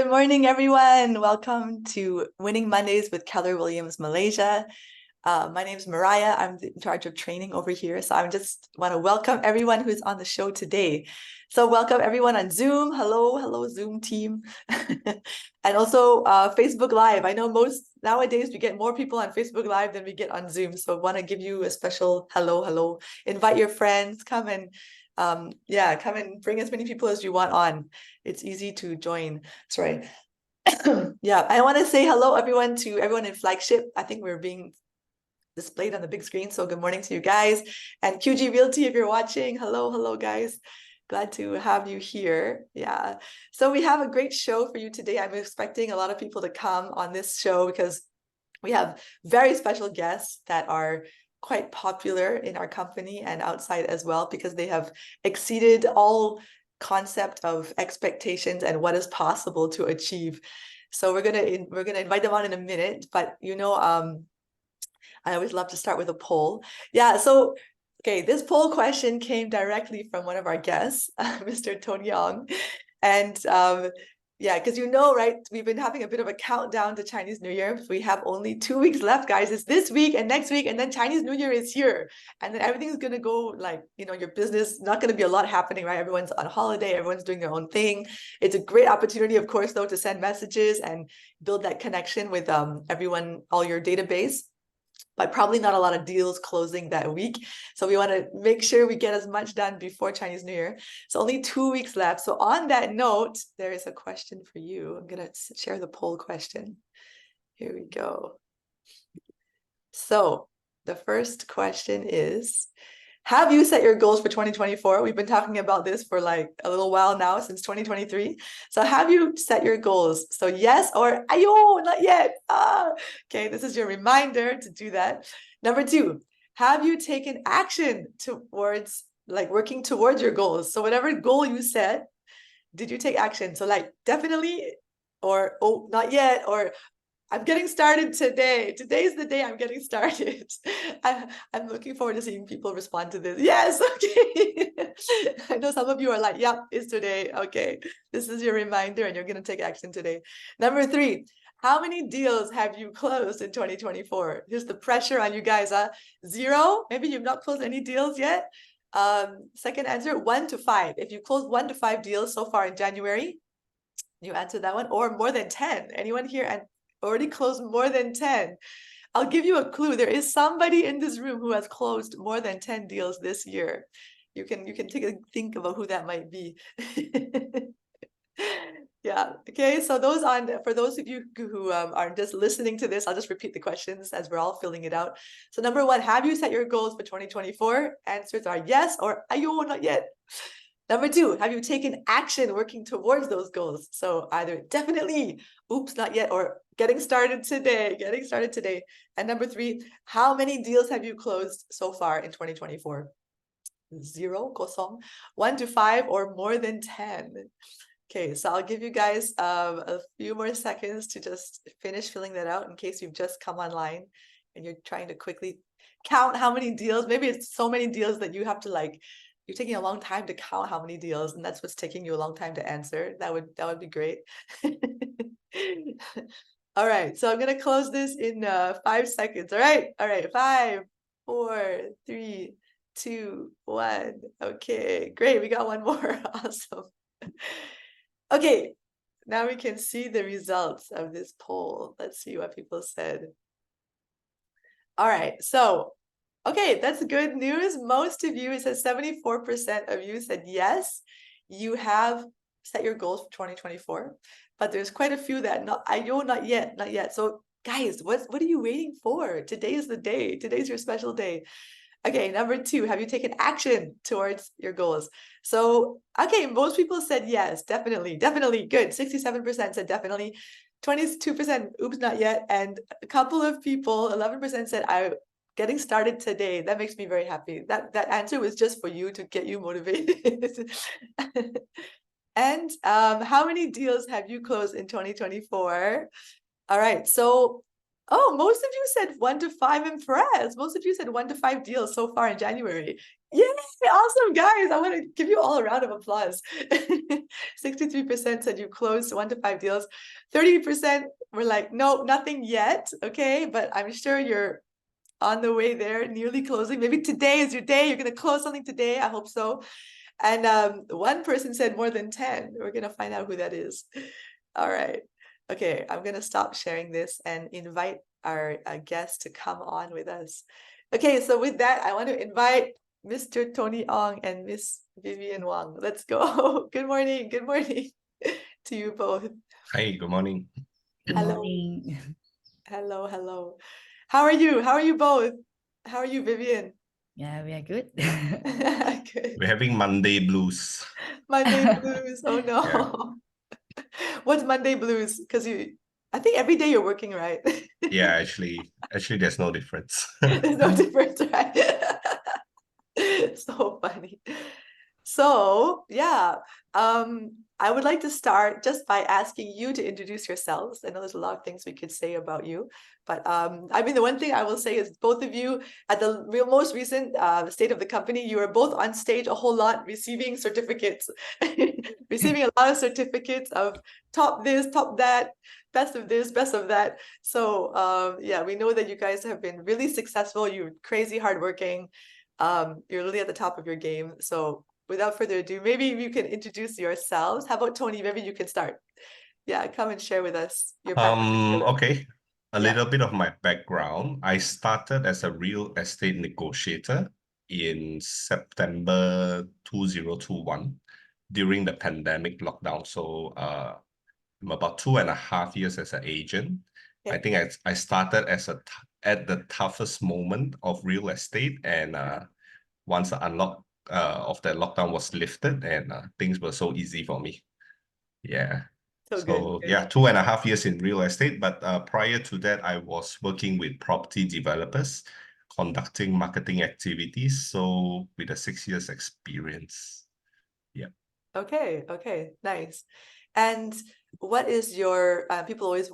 good morning, everyone. Welcome to Winning Mondays with KW Malaysia. My name is Mariah. I'm in charge of training over here. So I just want to welcome everyone who's on the show today. So welcome everyone on Zoom. Hello, Zoom team. And also Facebook Live. I know nowadays we get more people on Facebook Live than we get on Zoom. So I want to give you a special hello. Invite your friends, come and come and bring as many people as you want on. It's easy to join. Sorry. Yeah, I want to say hello everyone to everyone in Flagship. I think we're being displayed on the big screen. So good morning to you guys. And QG Realty, if you're watching, hello guys. Glad to have you here. Yeah. So we have a great show for you today. I'm expecting a lot of people to come on this show because we have very special guests that are quite popular in our company and outside as well, because they have exceeded all concept of expectations and what is possible to achieve. So we're gonna invite them on in a minute, but I always love to start with a poll. Yeah, so okay, this poll question came directly from one of our guests, Mr. Tony Young. And yeah, because right, we've been having a bit of a countdown to Chinese New Year. We have only 2 weeks left, guys. It's this week and next week, and then Chinese New Year is here. And then everything's gonna go like, your business, not gonna be a lot happening, right? Everyone's on holiday, everyone's doing their own thing. It's a great opportunity, of course, though, to send messages and build that connection with everyone, all your database, but probably not a lot of deals closing that week. So we want to make sure we get as much done before Chinese New Year. So only 2 weeks left. So on that note, there is a question for you. I'm going to share the poll question. Here we go. So the first question is, have you set your goals for 2024? We've been talking about this for like a little while now, since 2023. So have you set your goals? So yes or ayo, not yet. Okay, this is your reminder to do that. Number 2, have you taken action towards working towards your goals? So whatever goal you set, did you take action? So like definitely, or oh, not yet, or I'm getting started today. Today's the day I'm getting started. I'm looking forward to seeing people respond to this. Yes, okay. I know some of you are like, yep, it's today. Okay, this is your reminder and you're going to take action today. Number 3, how many deals have you closed in 2024? Here's the pressure on you guys. 0? Maybe you've not closed any deals yet. Second answer, 1 to 5. If you closed 1 to 5 deals so far in January, you answered that one. Or more than 10. Anyone here and already closed more than 10? I'll give you a clue. There is somebody in this room who has closed more than 10 deals this year. You can take a think about who that might be. Yeah. Okay. So for those of you who are just listening to this, I'll just repeat the questions as we're all filling it out. So number 1, have you set your goals for 2024? Answers are yes or ayo, not yet. Number 2, have you taken action working towards those goals? So either definitely, oops, not yet, or getting started today. And number 3, how many deals have you closed so far in 2024? 0, kosong, 1 to 5, or more than 10. Okay, so I'll give you guys a few more seconds to just finish filling that out in case you've just come online and you're trying to quickly count how many deals. Maybe it's so many deals that you have to you're taking a long time to count how many deals, and that's what's taking you a long time to answer. That would be great. All right, so I'm gonna close this in 5 seconds. All right, 5, 4, 3, 2, 1. Okay, great. We got one more. Awesome. Okay, now we can see the results of this poll. Let's see what people said. All right, so okay, that's good news. Most of you, it says 74% of you said yes, you have set your goals for 2024, but there's quite a few that not yet. So guys, what are you waiting for? Today is the day. Today's your special day. Okay, number 2, have you taken action towards your goals? So, okay, most people said yes, definitely, good. 67% said definitely, 22% oops, not yet, and a couple of people, 11% said I'm getting started today. That makes me very happy. That answer was just for you to get you motivated. And how many deals have you closed in 2024? All right, so Oh, most of you said 1 to 5 impressed. Most of you said 1 to 5 deals so far in January. Yay, awesome, guys. I want to give you all a round of applause. 63% said you closed 1 to 5 deals. 30% were like, no, nothing yet. Okay, but I'm sure you're on the way there, nearly closing. Maybe today is your day. You're going to close something today. I hope so. And one person said more than 10. We're going to find out who that is. All right. Okay, I'm going to stop sharing this and invite our guest to come on with us. Okay, so with that, I want to invite Mr. Tony Ong and Miss Vivian Wong. Let's go. Good morning. Good morning to you both. Hi, good morning. Good Hello. morning. Hello, hello. How are you? How are you both? How are you, Vivian? Yeah, we are good. Good. We're having Monday blues. Monday blues. Oh no. What's Monday blues? Because I think every day you're working, right? Yeah, actually, there's no difference. There's no difference, right? So funny. So yeah, I would like to start just by asking you to introduce yourselves. I know there's a lot of things we could say about you, but I mean, the one thing I will say is both of you at the most recent state of the company, you were both on stage a whole lot, receiving certificates, receiving a lot of certificates of top this, top that, best of this, best of that. So yeah, we know that you guys have been really successful. You're crazy hardworking. You're really at the top of your game. So without further ado, maybe you can introduce yourselves. How about Tony? Maybe you can start. Yeah, come and share with us your background. Okay. A Yeah. little bit of my background. I started as a real estate negotiator in September 2021 during the pandemic lockdown. So I'm about 2.5 years as an agent. I Okay. think I started at the toughest moment of real estate, and once the unlock of the lockdown was lifted, and things were so easy for me. Yeah. So good. So Good. yeah, 2.5 years in real estate. But prior to that, I was working with property developers, conducting marketing activities. So with a 6 years experience. Yeah. Okay. Okay. Nice. And what is your people always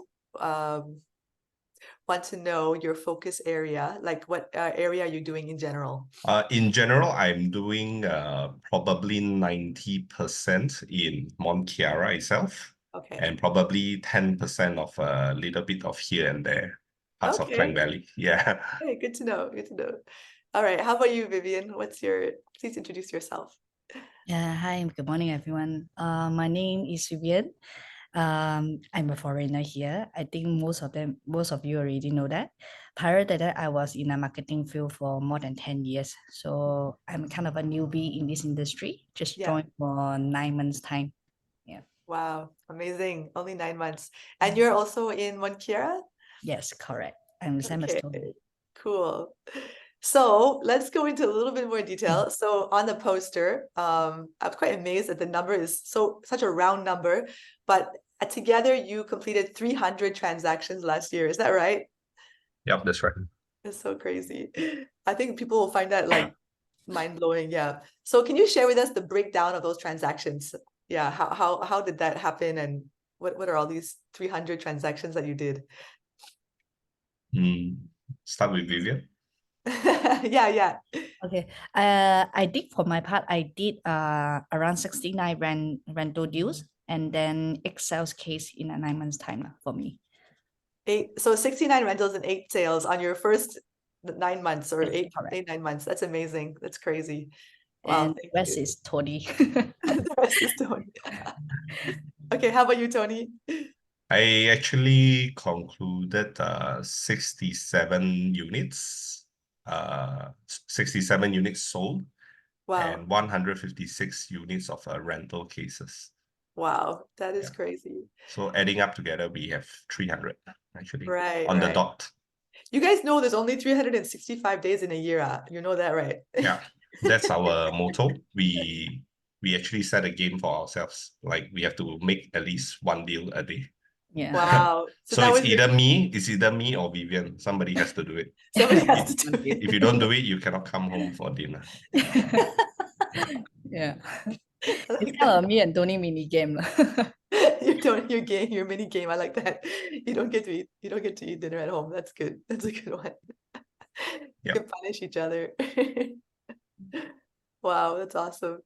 want to know your focus area, like what area are you doing in general? In general, I'm doing probably 90% in Mont Kiara itself, Okay. and probably 10% of a little bit of here and there, parts of Klang Okay. Valley. Yeah. Okay, good to know. Good to know. All right. How about you, Vivian? Please introduce yourself. Yeah, hi, good morning, everyone. My name is Vivian. I'm a foreigner here. I think most of you already know that. Prior to that, I was in a marketing field for more than 10 years. So I'm kind of a newbie in this industry, just Yeah. joined for 9 months' time. Yeah. Wow. Amazing. Only 9 months. And you're also in Monkiera? Yes, correct. I'm same as Okay. Tony. Cool. So let's go into a little bit more detail. So on the poster, I was quite amazed that the number is such a round number, but together you completed 300 transactions last year. Is that right? Yep, that's right. It's so crazy. I think people will find that like mind-blowing. Yeah. So can you share with us the breakdown of those transactions? Yeah. How did that happen, and what are all these 300 transactions that you did? Start with Vivian. Yeah. Okay. I did for my part, I did around 69 rental deals and then 8 sales case in a 9 months time for me. 69 rentals and 8 sales on your first 9 months or Yes, 9 months. That's amazing. That's crazy. Wow, And thank rest you. is Tony. The rest is Tony. Okay, how about you, Tony? I actually concluded 67 units, 67 units sold, and Wow. 156 units of rental cases. Wow, that is Yeah. crazy. So adding up together, we have 300 actually Right, on the right. dot. You guys know there's only 365 days in a year. You know that, right? Yeah, that's our motto. We actually set a game for ourselves. Like we have to make at least one deal a day. Yeah. Wow. So So that it's was your either me or Vivian. Somebody has to do it. somebody has If, to do it. if you don't do it, you cannot come home for dinner. Yeah. I It's like kind that. of me and Tony mini game. You're Don't your game, your mini game. I like that. You don't get to eat dinner at home. That's good. That's a good one. You Yep. can punish each other. Wow, that's awesome.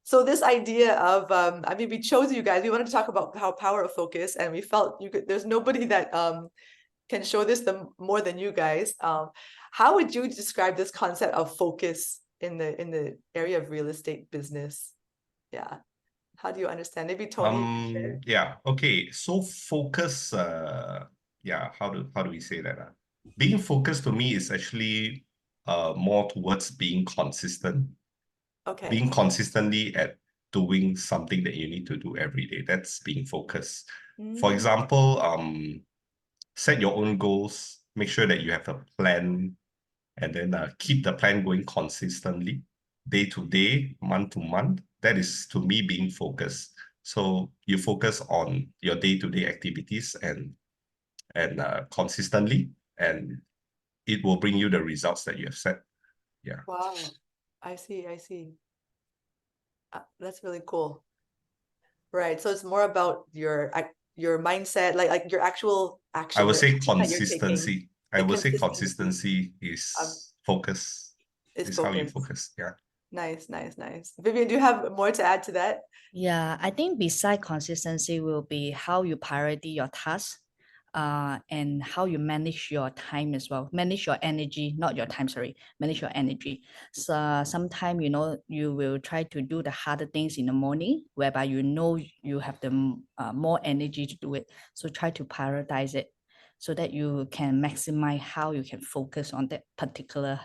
So this idea of I mean, we chose you guys. We wanted to talk about how power of focus, and we felt there's nobody that can show this more than you guys. How would you describe this concept of focus in the area of real estate business? Yeah. How do you understand? Maybe Tony, you can share. Yeah, okay. So focus, yeah, how do we say that? Being focused to me is actually more towards being consistent. Okay. Being consistently at doing something that you need to do every day. That's being focused. For Mm, example, set your own goals, make sure that you have a plan, and then keep the plan going consistently, day to day, month to month. That is, to me, being focused. So you focus on your day-to-day activities and consistently, and it will bring you the results that you have set. Yeah. wow. I see. I see. That's really cool. Right. So it's more about your mindset, like your actual I action, would the say action that you're taking. consistency. I The would say consistency consistency of is focus, is is how you focus. focus. Yeah. Nice, nice, nice. Vivian, do you have more to add to that? Yeah, I think beside consistency will be how you priority your tasks, and how you manage your time as well. Manage your energy, not your time, sorry. Manage your energy. So sometimes, you will try to do the harder things in the morning, whereby you have the more energy to do it. So try to prioritize it so that you can maximize how you can focus on that particular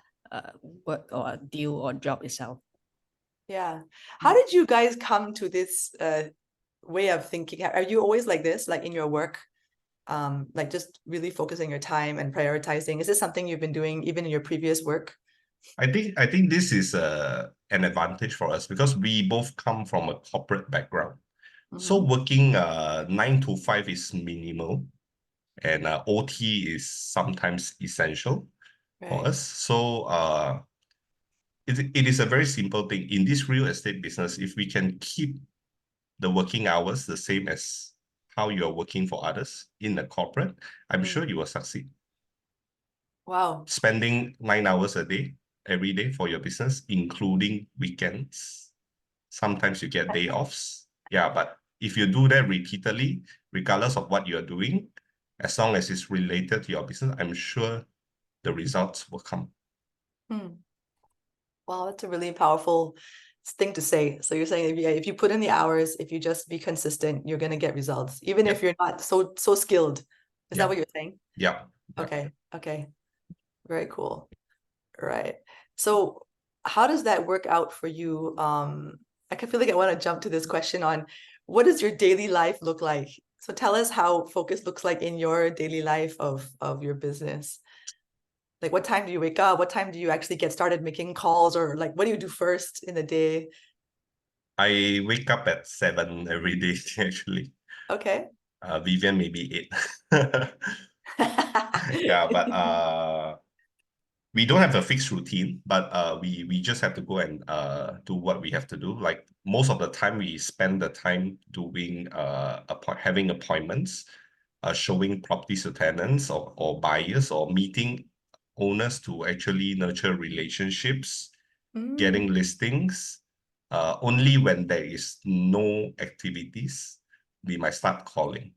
work or deal or job itself. Yeah. How did you guys come to this way of thinking? Are you always like this, like in your work? Like just really focusing your time and prioritizing? Is this something you've been doing even in your previous work? I think this is an advantage for us because we both come from a corporate background. So Mhm. working 9 to 5 is minimal, and OT is sometimes essential for Right. us. So it is a very simple thing. In this real estate business, if we can keep the working hours the same as how you are working for others in the corporate, I'm sure you will succeed. Wow. Spending 9 hours a day, every day for your business, including weekends. Sometimes you get day offs. Yeah, but if you do that repeatedly, regardless of what you're doing, as long as it's related to your business, I'm sure the results will come. Hmm. Wow, that's a really powerful thing to say. So you're saying if you put in the hours, if you just be consistent, you're gonna get results, even if you're not so skilled. Is that what you're saying? Yeah. Okay. Okay. Very cool. Right. So how does that work out for you? I can feel like I want to jump to this question on what does your daily life look like? So tell us how focus looks like in your daily life of your business. Like what time do you wake up? What time do you actually get started making calls, or like what do you do first in the day? I wake up at 7 every day, actually. Okay. Vivian maybe 8. Yeah, but we don't have a fixed routine, but we just have to go and do what we have to do. Like most of the time, we spend the time doing having appointments, showing properties to tenants or buyers, or meeting owners to actually nurture relationships, Mm, getting listings. Only when there is no activities, we might start calling.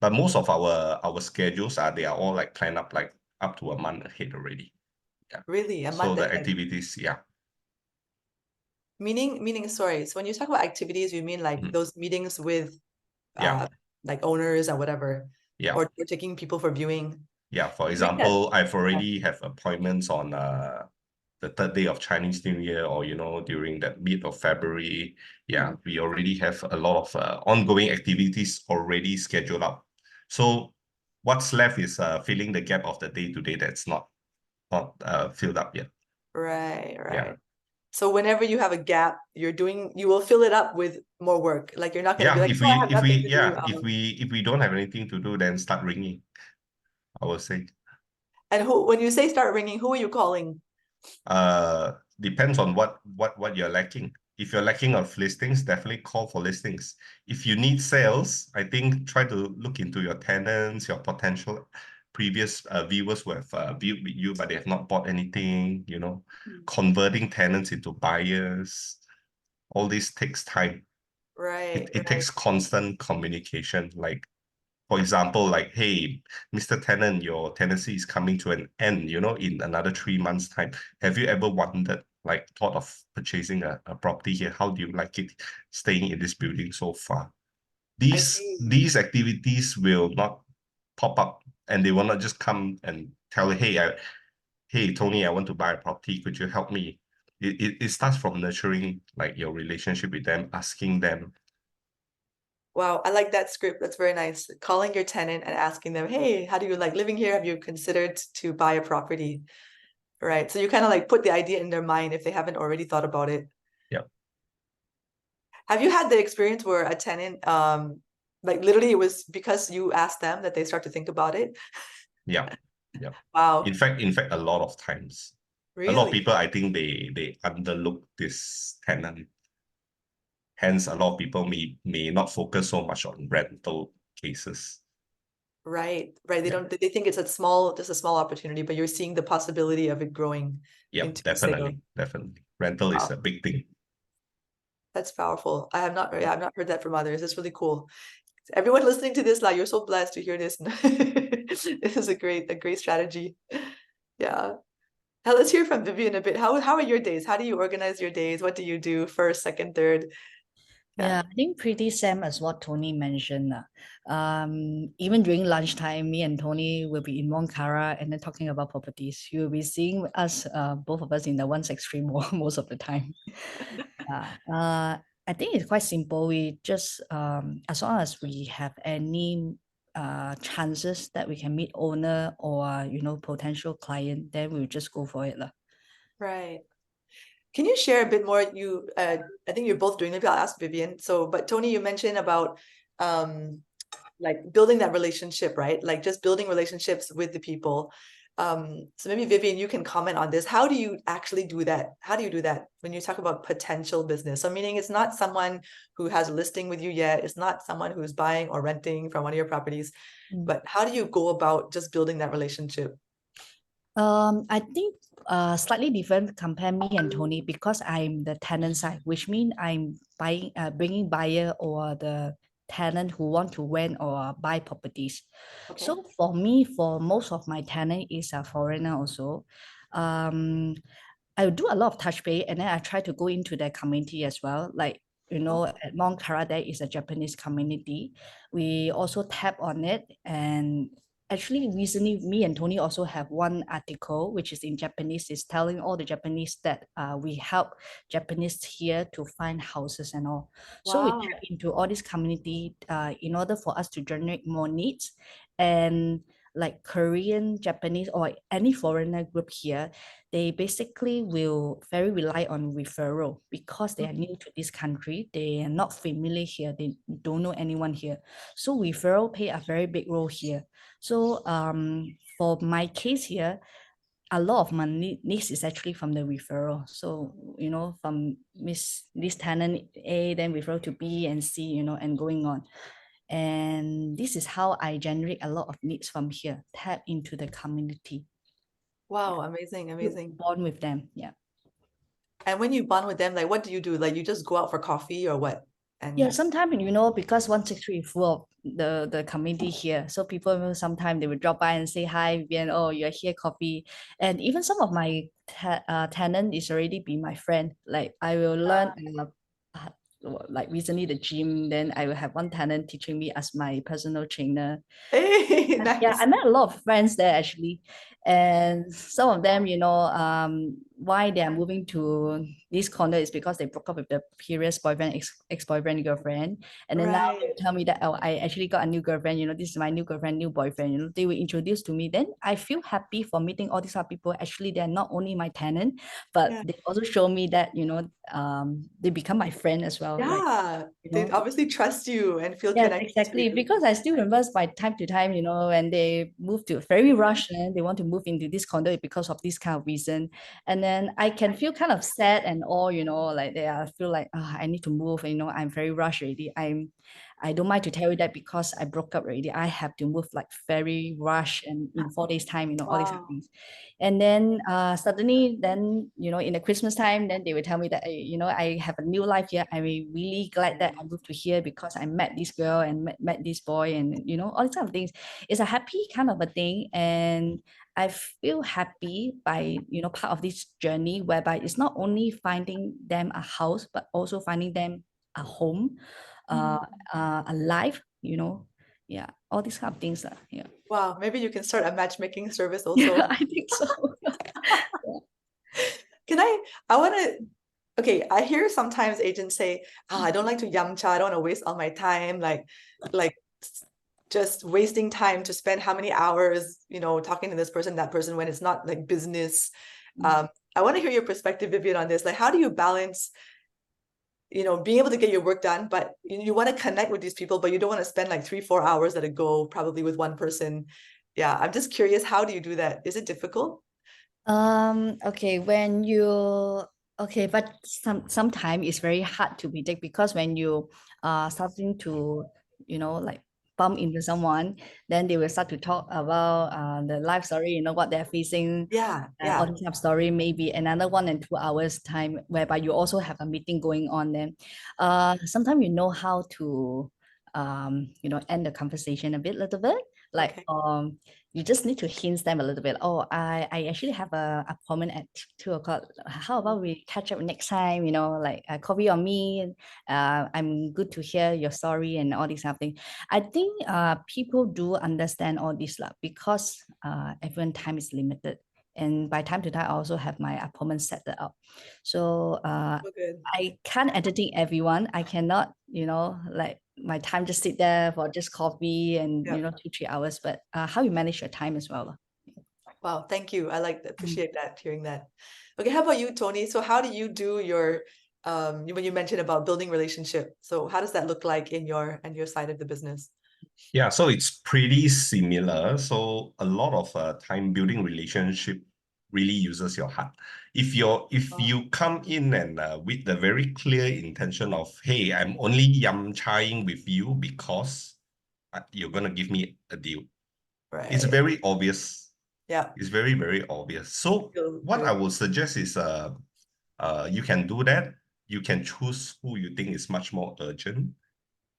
But most of our schedules they are all like planned up like up to a month ahead already. Yeah. really, a So month the ahead. activities, yeah. Meaning, sorry. So when you talk about activities, you mean like those meetings with Yeah. like owners or whatever, Yeah. or taking people for viewing. Yeah. For You make that. example, I've already have appointments on the third day of Chinese New Year, or during the mid of February. Yeah, we already have a lot of ongoing activities already scheduled up. So what's left is filling the gap of the day-to-day that's not filled up yet. Right, Yeah. right. So whenever you have a gap, you will fill it up with more work. Like you're not gonna be Yeah, like, oh, I have nothing to do. if we don't have anything to do, then start ringing, I would say. And when you say start ringing, who are you calling? Depends on what you're lacking. If you're lacking of listings, definitely call for listings. If you need sales, I think try to look into your tenants, your potential previous viewers who have viewed with you, but they have not bought anything, converting tenants into buyers. All this takes time. Right, It takes constant communication. Like, for example, like, hey, Mr. Tenant, your tenancy is coming to an end, in another 3 months' time. Have you ever thought of purchasing a property here? How do you like it staying in this building so far? I see. These activities will not pop up, and they will not just come and tell you, hey, Tony, I want to buy a property. Could you help me? It starts from nurturing like your relationship with them, asking them. Wow, I like that script. That's very nice. Calling your tenant and asking them, hey, how do you like living here? Have you considered to buy a property? Right. So you kind of like put the idea in their mind if they haven't already thought about it. Yeah. Have you had the experience where a tenant, like literally it was because you asked them that they start to think about it? Yeah. Yeah. Wow. In fact, a lot of times. Really? A lot of people, I think they underlook this tenant. Hence, a lot of people may not focus so much on rental cases. Right. They Yeah. they think it's just a small opportunity, but you're seeing the possibility of it growing Yeah, into a sale. definitely. Rental is a big thing. That's powerful. I have not heard that from others. It's really cool. Everyone listening to this, like, you're so blessed to hear this. This is a great strategy. Yeah. Now let's hear from Vivian a bit. How are your days? How do you organize your days? What do you do first, second, third? Yeah, I think pretty same as what Tony mentioned. Even during lunchtime, me and Tony will be in Wong and then talking about properties. You'll be seeing us, both of us in the 163 mall most of the time. I think it's quite simple. We just, as long as we have any chances that we can meet owner or, potential client, then we'll just go for it. Right. Can you share a bit more? I think you're both doing, maybe I'll ask Vivian. But Tony, you mentioned about like building that relationship, right? Like just building relationships with the people. So maybe Vivian, you can comment on this. How do you actually do that? How do you do that when you talk about potential business? So meaning it's not someone who has a listing with you yet. It's not someone who's buying or renting from one of your properties. But how do you go about just building that relationship? I think slightly different compare me and Tony because I'm the tenant side, which means I'm bringing buyer or the tenant who want to rent or buy properties. Okay. So for me, for most of my tenant is a foreigner also. I do a lot of touch base and then I try to go into their community as well. Like, at Mount Kara, there is a Japanese community. We also tap on it. And actually, recently, me and Tony also have one article, which is in Japanese, is telling all the Japanese that we help Japanese here to find houses and all. So we tap into all this community in order for us to generate more needs. And like Korean, Japanese, or any foreigner group here, they basically will very rely on referral because they are new to this country. They are not familiar here. They don't know anyone here. So referral play a very big role here. So for my case here, a lot of my needs is actually from the referral. So, from this tenant A, then referral to B and C, and going on. And this is how I generate a lot of needs from here, tap into the community. Wow, amazing. Bond with them, yeah. And when you bond with them, like what do you do? Like you just go out for coffee or what? And yeah, sometimes because 163 is full of the community here, so people sometimes they will drop by and say hi, Vivian. Oh, you're here, coffee. And even some of my tenant is already be my friend. Like I will learn. Like recently the gym, then I will have one tenant teaching me as my personal trainer. Hey, nice. Yeah, I met a lot of friends there actually, and some of them, why they are moving to this condo is because they broke up with the previous boyfriend, ex-boyfriend, girlfriend, and then now they tell me that, oh, I actually got a new girlfriend. This is my new girlfriend, new boyfriend. They were introduced to me. Then I feel happy for meeting all these other people. Actually, they're not only my tenant, but they also show me that they become my friend as well. Yeah, they obviously trust you and feel yes, connected. exactly. Because I still remember by time to time, when they move to very rushed and they want to move into this condo because of this kind of reason. And then I can feel kind of sad and all, like I feel like I need to move, I'm very rushed already. I don't mind to tell you that because I broke up already. I have to move like very rush and in 4 days time, all these Wow. things. And then suddenly then, in the Christmas time, then they will tell me that, I have a new life here. I'm really glad that I moved to here because I met this girl and met this boy and, all these kind of things. It's a happy kind of a thing. And I feel happy by, part of this journey whereby it's not only finding them a house, but also finding them a home, a life, yeah, all these kind of things. Yeah. Wow, maybe you can start a matchmaking service also. Yeah, I think so. I want to, okay, I hear sometimes agents say, I don't like to yamcha, I don't want to waste all my time, like just wasting time to spend how many hours, talking to this person, that person, when it's not like business. I want to hear your perspective, Vivian, on this. Like, how do you balance, being able to get your work done, but you want to connect with these people, but you don't want to spend like 3-4 hours at a go, probably with one person. Yeah, I'm just curious, how do you do that? Is it difficult? Okay, but sometimes it's very hard to predict because when you starting to, like bump into someone, then they will start to talk about the life story, what they're facing, Yeah, all this kind of story, maybe another 1 and 2 hours time, whereby you also have a meeting going on. Then sometimes you know how to end the conversation a little bit, like okay. you just need to hint them a little bit. Oh, I actually have a appointment at 2 o'clock. How about we catch up next time? Like coffee on me. I'm good to hear your story and all these kind of things. I think people do understand all this because everyone time is limited. And by time to time, I also have my appointment set up. So Good. I can't entertain everyone. I cannot, like my time just sit there for just coffee and, Yeah. 2-3 hours. But how you manage your time as well. Wow, thank you. I appreciate that, hearing that. Okay, how about you, Tony? So how do you do your when you mentioned about building relationship? So how does that look like in your side of the business? Yeah, so it's pretty similar. So a lot of time building relationship really uses your heart. If you come in and with the very clear intention of, hey, I'm only yam-chaing with you because you're gonna give me a deal. It's Right. very obvious. Yeah. It's very, very obvious. So what I would suggest is you can do that. You can choose who you think is much more urgent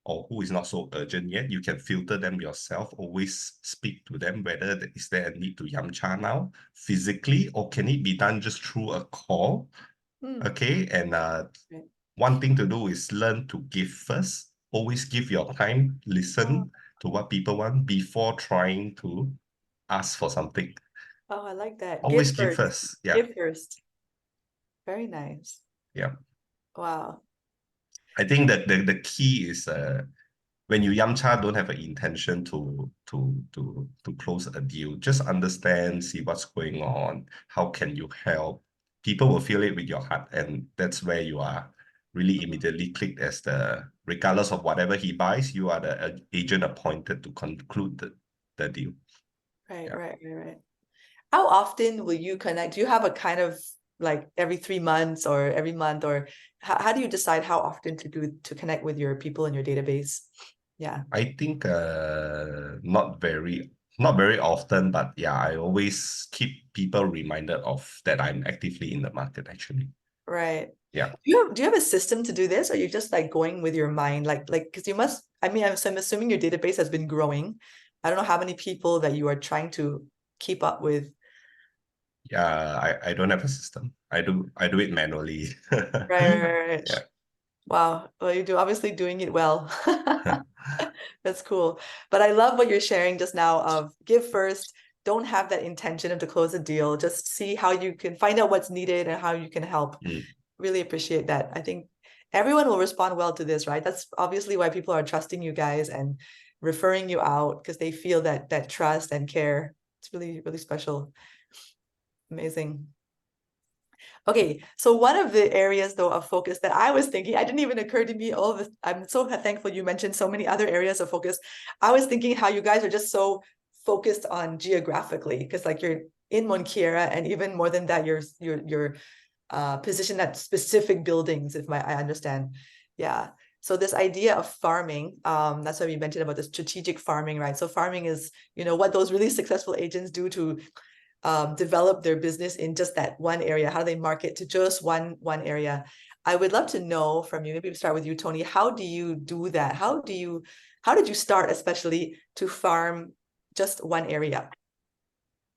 or who is not so urgent yet. You can filter them yourself. Always speak to them whether is there a need to yamcha now physically, or can it be done just through a call? Okay, and one thing to do is learn to give first. Always give your time, listen to what people want before trying to ask for something. Oh, I like that. Always Give give first. first. Yeah. Give first. Very nice. Yeah. Wow. I think that the key is when you yamcha, don't have an intention to close a deal. Just understand, see what's going on. How can you help? People will feel it with your heart, and that's where you are really immediately clicked as regardless of whatever he buys, you are the agent appointed to conclude the deal. Right, Yeah. right. How often will you connect? Do you have a kind of like every 3 months or every month, or how do you decide how often to connect with your people in your database? Yeah. I think not very often, but yeah, I always keep people reminded of that I'm actively in the market actually. Right. Yeah. Do you have a system to do this, or you're just like going with your mind, like because you must, I mean, I'm assuming your database has been growing. I don't know how many people that you are trying to keep up with. Yeah, I don't have a system. I do it manually. Right. Yeah. Wow. Well, you're obviously doing it well. That's cool. But I love what you're sharing just now of give first, don't have that intention of to close a deal. Just see how you can find out what's needed and how you can help. Really appreciate that. I think everyone will respond well to this, right? That's obviously why people are trusting you guys and referring you out, because they feel that trust and care. It's really, really special. Amazing. Okay, so one of the areas though of focus that I was thinking, I didn't even occur to me all of this. I'm so thankful you mentioned so many other areas of focus. I was thinking how you guys are just so focused on geographically, because like you're in Monquiera, and even more than that, you're positioned at specific buildings, if I understand. Yeah. So this idea of farming, that's why we mentioned about the strategic farming, right? So farming is, you know, what those really successful agents do to develop their business in just that one area. How do they market to just one area? I would love to know from you, maybe we'll start with you, Tony. How do you do that? How did you start, especially to farm just one area?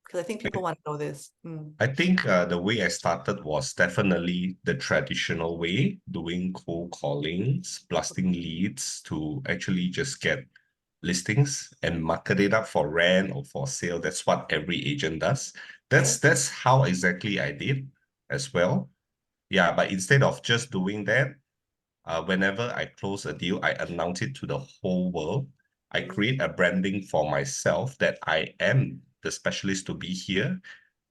Because I think people want to know this. I think the way I started was definitely the traditional way, doing cold callings, blasting leads to actually just get listings and market it up for rent or for sale. That's what every agent does. That's how exactly I did as well. Yeah, but instead of just doing that, whenever I close a deal, I announce it to the whole world. I create a branding for myself that I am the specialist to be here.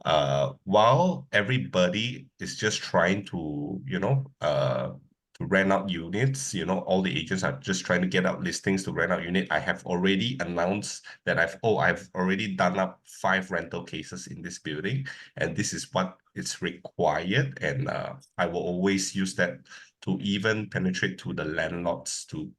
While everybody is just trying to, to rent out units, all the agents are just trying to get out listings to rent out unit. I have already announced that I've already done up 5 rental cases in this building, and this is what it's required. And I will always use that to even penetrate to the landlords to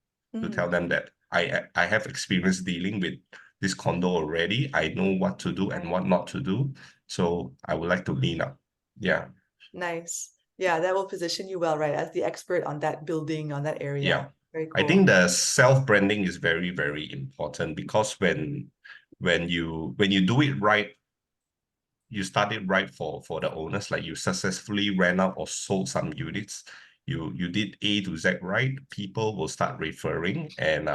tell them that I have experience dealing with this condo already. I know what to do and what not to do. So I would like to lean up. Yeah. Nice. Yeah, that will position you well, right? As the expert on that building, on that area. Yeah. Very I cool. think the self-branding is very, very important, because when you do it right, you start it right for the owners, like you successfully ran out or sold some units, you did A to Z right, people will start referring, and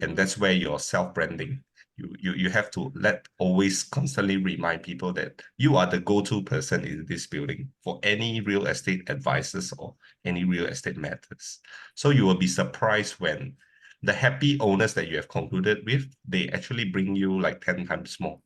that's where your self-branding, you have to always constantly remind people that you are the go-to person in this building for any real estate advices or any real estate matters. So you will be surprised when the happy owners that you have concluded with, they actually bring you like 10 times more.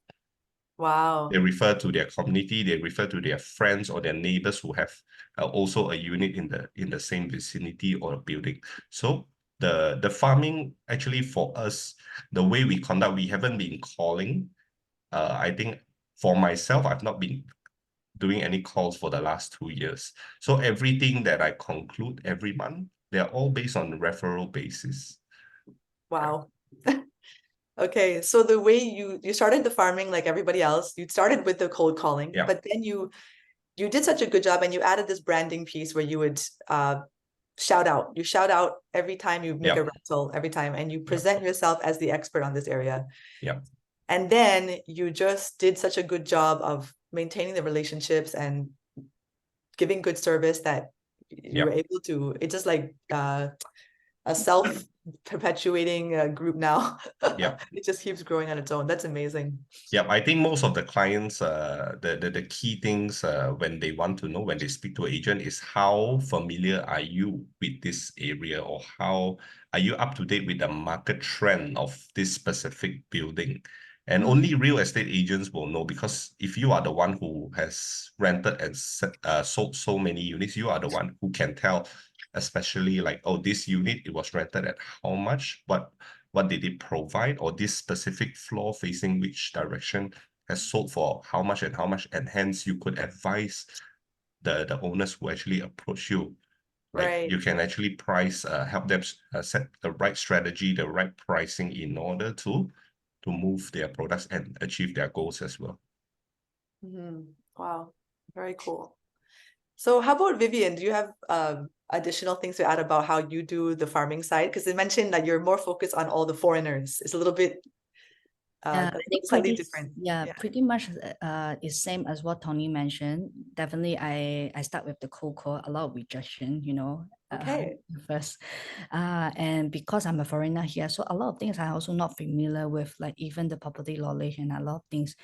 Wow. They refer to their community, they refer to their friends or their neighbors who have also a unit in the same vicinity or building. So the farming, actually for us, the way we conduct, we haven't been calling. I think for myself, I've not been doing any calls for the last 2 years. So everything that I conclude every month, they're all based on referral basis. Wow. Okay, so the way you started the farming like everybody else, you started with the cold calling, Yeah. but then you did such a good job, and you added this branding piece where you would shout out. You shout out every time you make a rental, every time, and you present yourself as the expert on this area. Yeah. And then you just did such a good job of maintaining the relationships and giving good service that you were able to, it's just like a self-perpetuating group now. It just keeps growing on its own. That's amazing. Yeah, I think most of the clients, the key things when they want to know, when they speak to an agent, is how familiar are you with this area, or how are you up to date with the market trend of this specific building? And only real estate agents will know, because if you are the one who has rented and sold so many units, you are the one who can tell, especially like, oh, this unit, it was rented at how much, what did it provide, or this specific floor facing which direction has sold for how much, and hence you could advise the owners who actually approach you. Like you can actually price, help them set the right strategy, the right pricing in order to move their products and achieve their goals as well. Wow, very cool. So how about Vivian? Do you have additional things to add about how you do the farming side? Because they mentioned that you're more focused on all the foreigners. It's a little bit I think slightly different. Pretty much is same as what Tony mentioned. Definitely, I start with the cold call, a lot of rejection, first. And because I'm a foreigner here, so a lot of things I'm also not familiar with, like even the property knowledge and a lot of things.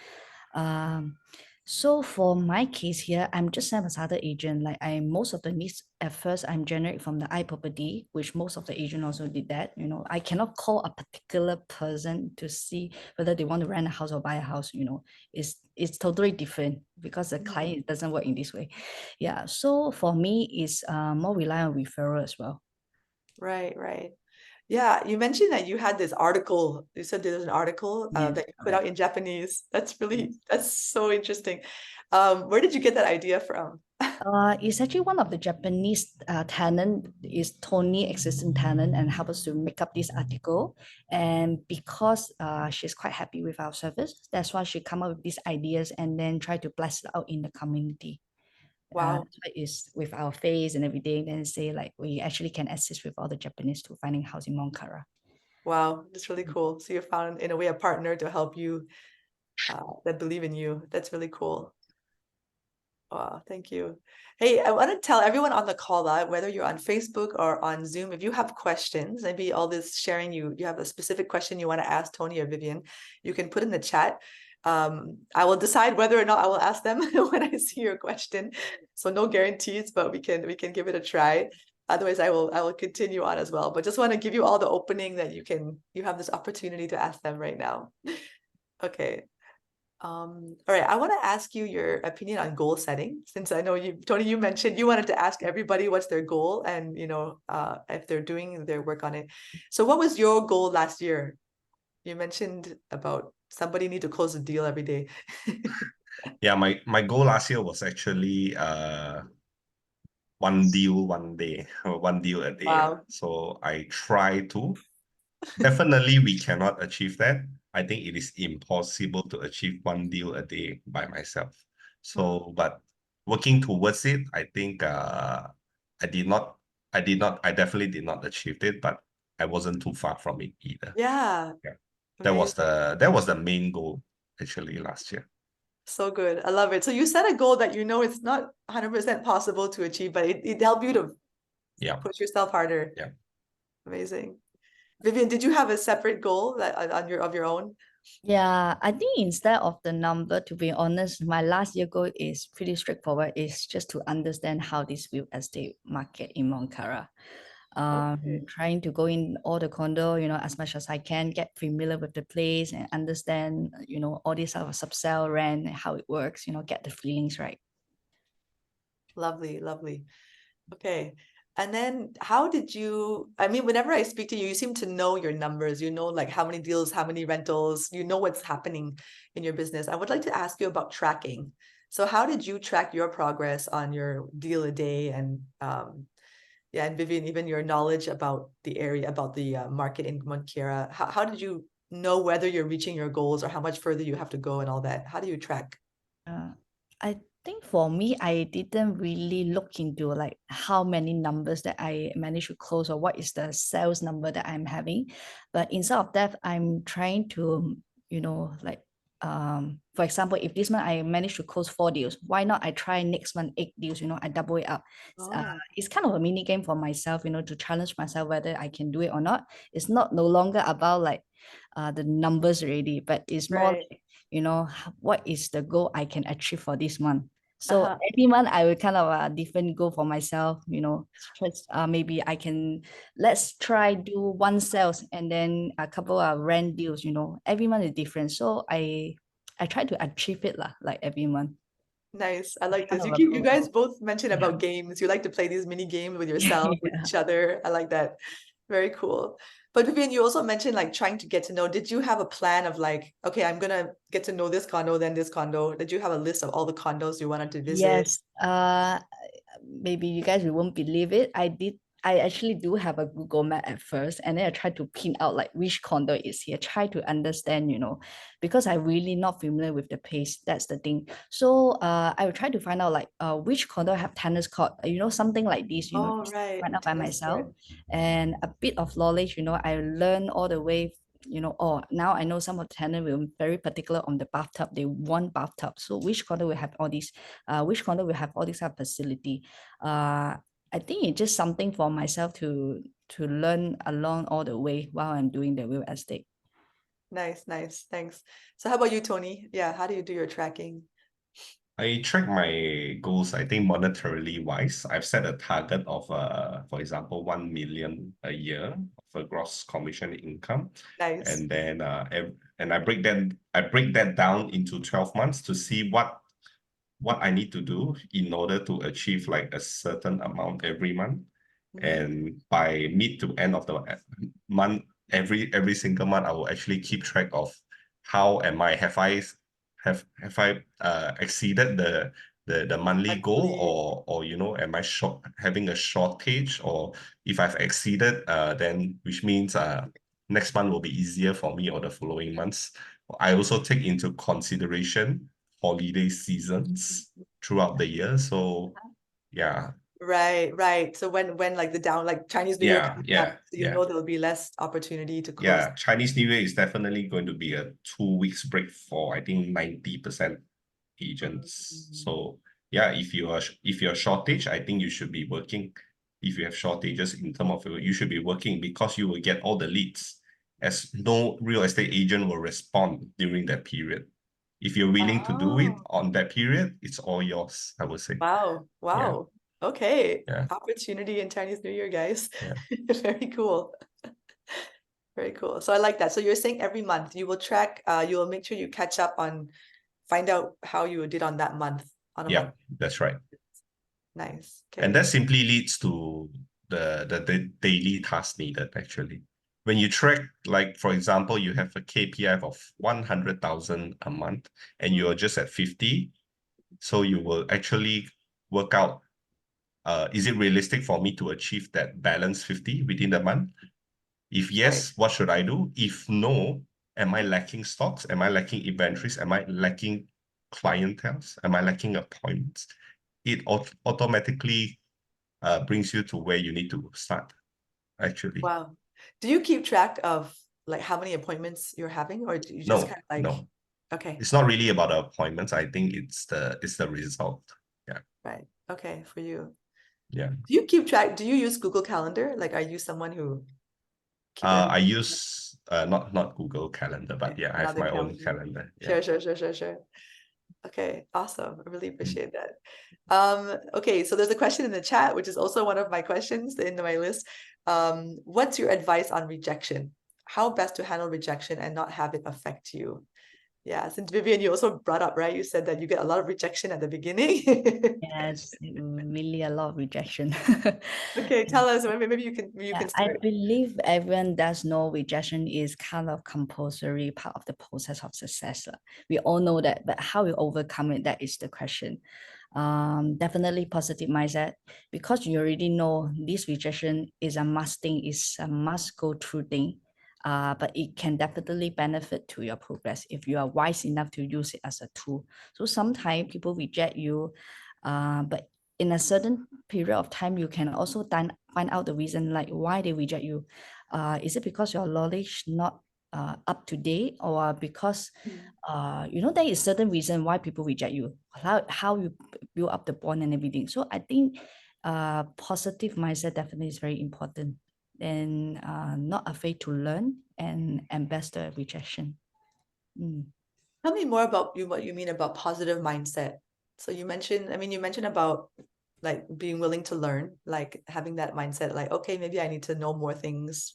So for my case here, I'm just a starter agent. Like most of the needs at first I'm generate from the iProperty, which most of the agent also did that. I cannot call a particular person to see whether they want to rent a house or buy a house. It's totally different, because the client doesn't work in this way. Yeah. So for me, it's more rely on referral as well. Right. Yeah, you mentioned that you had this article. You said there's an article Yes, that you put correct. out in Japanese. That's really, Yes. that's so interesting. Where did you get that idea from? It's actually one of the Japanese tenant is Tony, existing tenant, and help us to make up this article. And because she's quite happy with our service, that's why she come up with these ideas and then try to blast it out in the community. Wow. That's why it's with our face and everything, and say like we actually can assist with all the Japanese to finding house in Monkara. Wow, that's really cool. So you found, in a way, a partner to help you that believe in you. That's really cool. Wow, thank you. Hey, I want to tell everyone on the call that whether you're on Facebook or on Zoom, if you have questions, maybe all this sharing, you have a specific question you want to ask Tony or Vivian, you can put in the chat. I will decide whether or not I will ask them when I see your question. So no guarantees, but we can give it a try. Otherwise, I will continue on as well. But just want to give you all the opening that you have this opportunity to ask them right now. Okay. All right, I want to ask you your opinion on goal setting, since I know you, Tony, you mentioned you wanted to ask everybody what's their goal and if they're doing their work on it. So what was your goal last year? You mentioned about somebody need to close a deal every day. Yeah, my goal last year was actually one deal one day or one deal a day. Wow. So I try to. Definitely, we cannot achieve that. I think it is impossible to achieve one deal a day by myself. So, but working towards it, I think I did not, I definitely did not achieve it, but I wasn't too far from it either. Yeah, Yeah. amazing. That was the main goal actually last year. So good. I love it. So you set a goal that you know it's not 100% possible to achieve, but it helped you to Yeah. push yourself harder. Yeah. Amazing. Vivian, did you have a separate goal that of your own? Yeah, I think instead of the number, to be honest, my last year goal is pretty straightforward. It's just to understand how this real estate market in Monkara. Okay. Trying to go in all the condo, as much as I can, get familiar with the place and understand, all this sort of subsell rent and how it works, get the feelings right. Lovely, lovely. Okay. And then how did you, I mean, whenever I speak to you, you seem to know your numbers, like how many deals, how many rentals, what's happening in your business. I would like to ask you about tracking. So how did you track your progress on your deal a day and and Vivian, even your knowledge about the area, about the market in Monkera, how did you know whether you're reaching your goals or how much further you have to go and all that? How do you track? I think for me, I didn't really look into like how many numbers that I managed to close or what is the sales number that I'm having. But instead of that, I'm trying to, for example, if this month I managed to close 4 deals, why not I try next month 8 deals, I double it up. Oh, It's kind of a mini game for myself, to challenge myself whether I can do it or not. It's not no longer about like the numbers already, but it's more right. like, what is the goal I can achieve for this month. So Uh-huh. every month I will kind of a different goal for myself, just maybe I can, let's try do one sales and then a couple of rent deals, every month is different. So I try to achieve it lah, like every month. Nice. I It's like kind this. of a You goal. guys both mentioned Yeah. about games. You like to play these mini games with yourself, with Yeah. each other. I like that. Very cool. But Vivian, you also mentioned like trying to get to know. Did you have a plan of like, okay, I'm gonna get to know this condo, then this condo? Did you have a list of all the condos you wanted to visit? Yes. Maybe you guys won't believe it. I actually do have a Google map at first, and then I try to pin out like which condo is here, try to understand, because I really not familiar with the place. That's the thing. So I will try to find out like which condo have tennis court, something like this, Oh, just right. find out by Tennis myself. court. And a bit of knowledge, I learn all the way. Oh, now I know some of the tenant will very particular on the bathtub. They want bathtub. So which condo will have all these, which condo will have all this facility. I think it's just something for myself to learn along all the way while I'm doing the real estate. Nice, nice. Thanks. So how about you, Tony? Yeah, how do you do your tracking? I track my goals, I think monetarily wise. I've set a target of, for example, 1 million a year of a gross commission income. Nice. And then and I break that down into 12 months to see what I need to do in order to achieve like a certain amount every month. And by mid to end of the month, every single month, I will actually keep track of how am I, have I exceeded the monthly goal, or am I having a shortage, or if I've exceeded, then which means next month will be easier for me, or the following months. I also take into consideration holiday seasons throughout the year. So yeah. Right. So when like like Chinese New Year comes up, so there'll be less opportunity to close. Yeah, Chinese New Year is definitely going to be a 2 weeks break for, I think, 90% agents. So yeah, if you're shortage, I think you should be working. If you have shortages in terms of you should be working, because you will get all the leads, as no real estate agent will respond during that period. If you're willing to do it on that period, it's all yours, I would say. Wow. Yeah. Okay. Yeah. Opportunity in Chinese New Year, guys. Yeah. Very cool. Very cool. So I like that. So you're saying every month you will track, you will make sure you catch up on, find out how you did on that month, on a month. That's right. Nice. And that simply leads to the daily task needed, actually. When you track, like, for example, you have a KPI of 100,000 a month and you're just at 50, so you will actually work out, is it realistic for me to achieve that balance 50 within the month? If yes, what should I do? If no, am I lacking stocks? Am I lacking inventories? Am I lacking clienteles? Am I lacking appointments? It automatically brings you to where you need to start, actually. Wow. Do you keep track of like how many appointments you're having, or do you just kind of like? No. Okay. It's not really about the appointments. I think it's the result. Yeah. Right. Okay, for you. Yeah. Do you keep track? Do you use Google Calendar? Like, are you someone who I use not Google Calendar, but I have my own calendar. Yeah. Sure. Okay, awesome. I really appreciate that. Okay, so there's a question in the chat, which is also one of my questions in my list. What's your advice on rejection? How best to handle rejection and not have it affect you? Yeah, since Vivian, you also brought up, right? You said that you get a lot of rejection at the beginning. Yes, really a lot of rejection. Okay, tell us. Maybe you can I start. believe everyone does know rejection is kind of compulsory part of the process of success. We all know that, but how we overcome it, that is the question. Definitely positive mindset, because you already know this rejection is a must thing, is a must go through thing. But it can definitely benefit to your progress if you are wise enough to use it as a tool. So sometimes people reject you, but in a certain period of time, you can also find out the reason, like why they reject you. Is it because your knowledge not up to date, or because there is certain reason why people reject you, how you build up the bond and everything. So I think positive mindset definitely is very important, and not afraid to learn and embrace the rejection. Tell me more about what you mean about positive mindset. So you mentioned about like being willing to learn, like having that mindset, like, okay, maybe I need to know more things.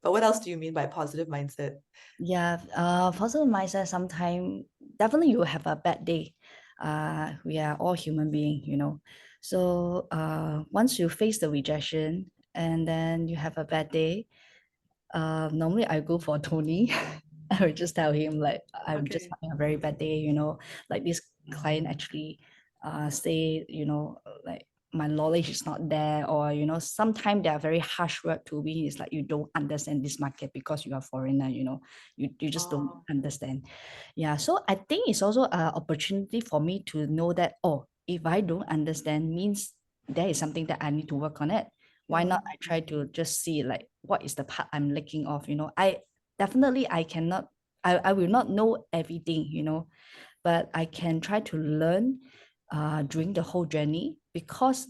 But what else do you mean by positive mindset? Yeah, positive mindset, sometimes definitely you have a bad day. We are all human beings, So once you face the rejection and then you have a bad day, normally I go for Tony. I would just tell him, like, I'm just having a very bad day, like this client actually say, like my knowledge is not there, or sometimes they are very harsh word to me. It's like, you don't understand this market because you are foreigner, you just don't understand. Yeah, so I think it's also an opportunity for me to know that, if I don't understand, means there is something that I need to work on it. Why not I try to just see, like, what is the part I'm lacking of. I will not know everything, but I can try to learn during the whole journey, because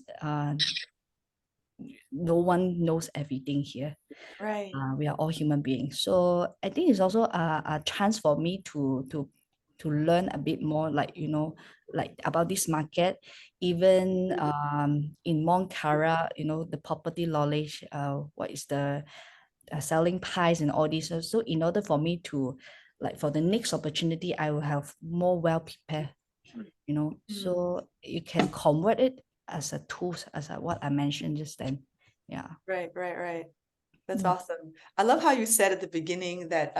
no one knows everything here. Right. We are all human beings. So I think it's also a chance for me to learn a bit more, like, like about this market, even in Monkara, the property knowledge, what is the selling price and all this. So in order for me to, like, for the next opportunity, I will have more well prepared, so you can convert it as a tool, as what I mentioned just then. Yeah. Right. That's Mm. awesome. I love how you said at the beginning that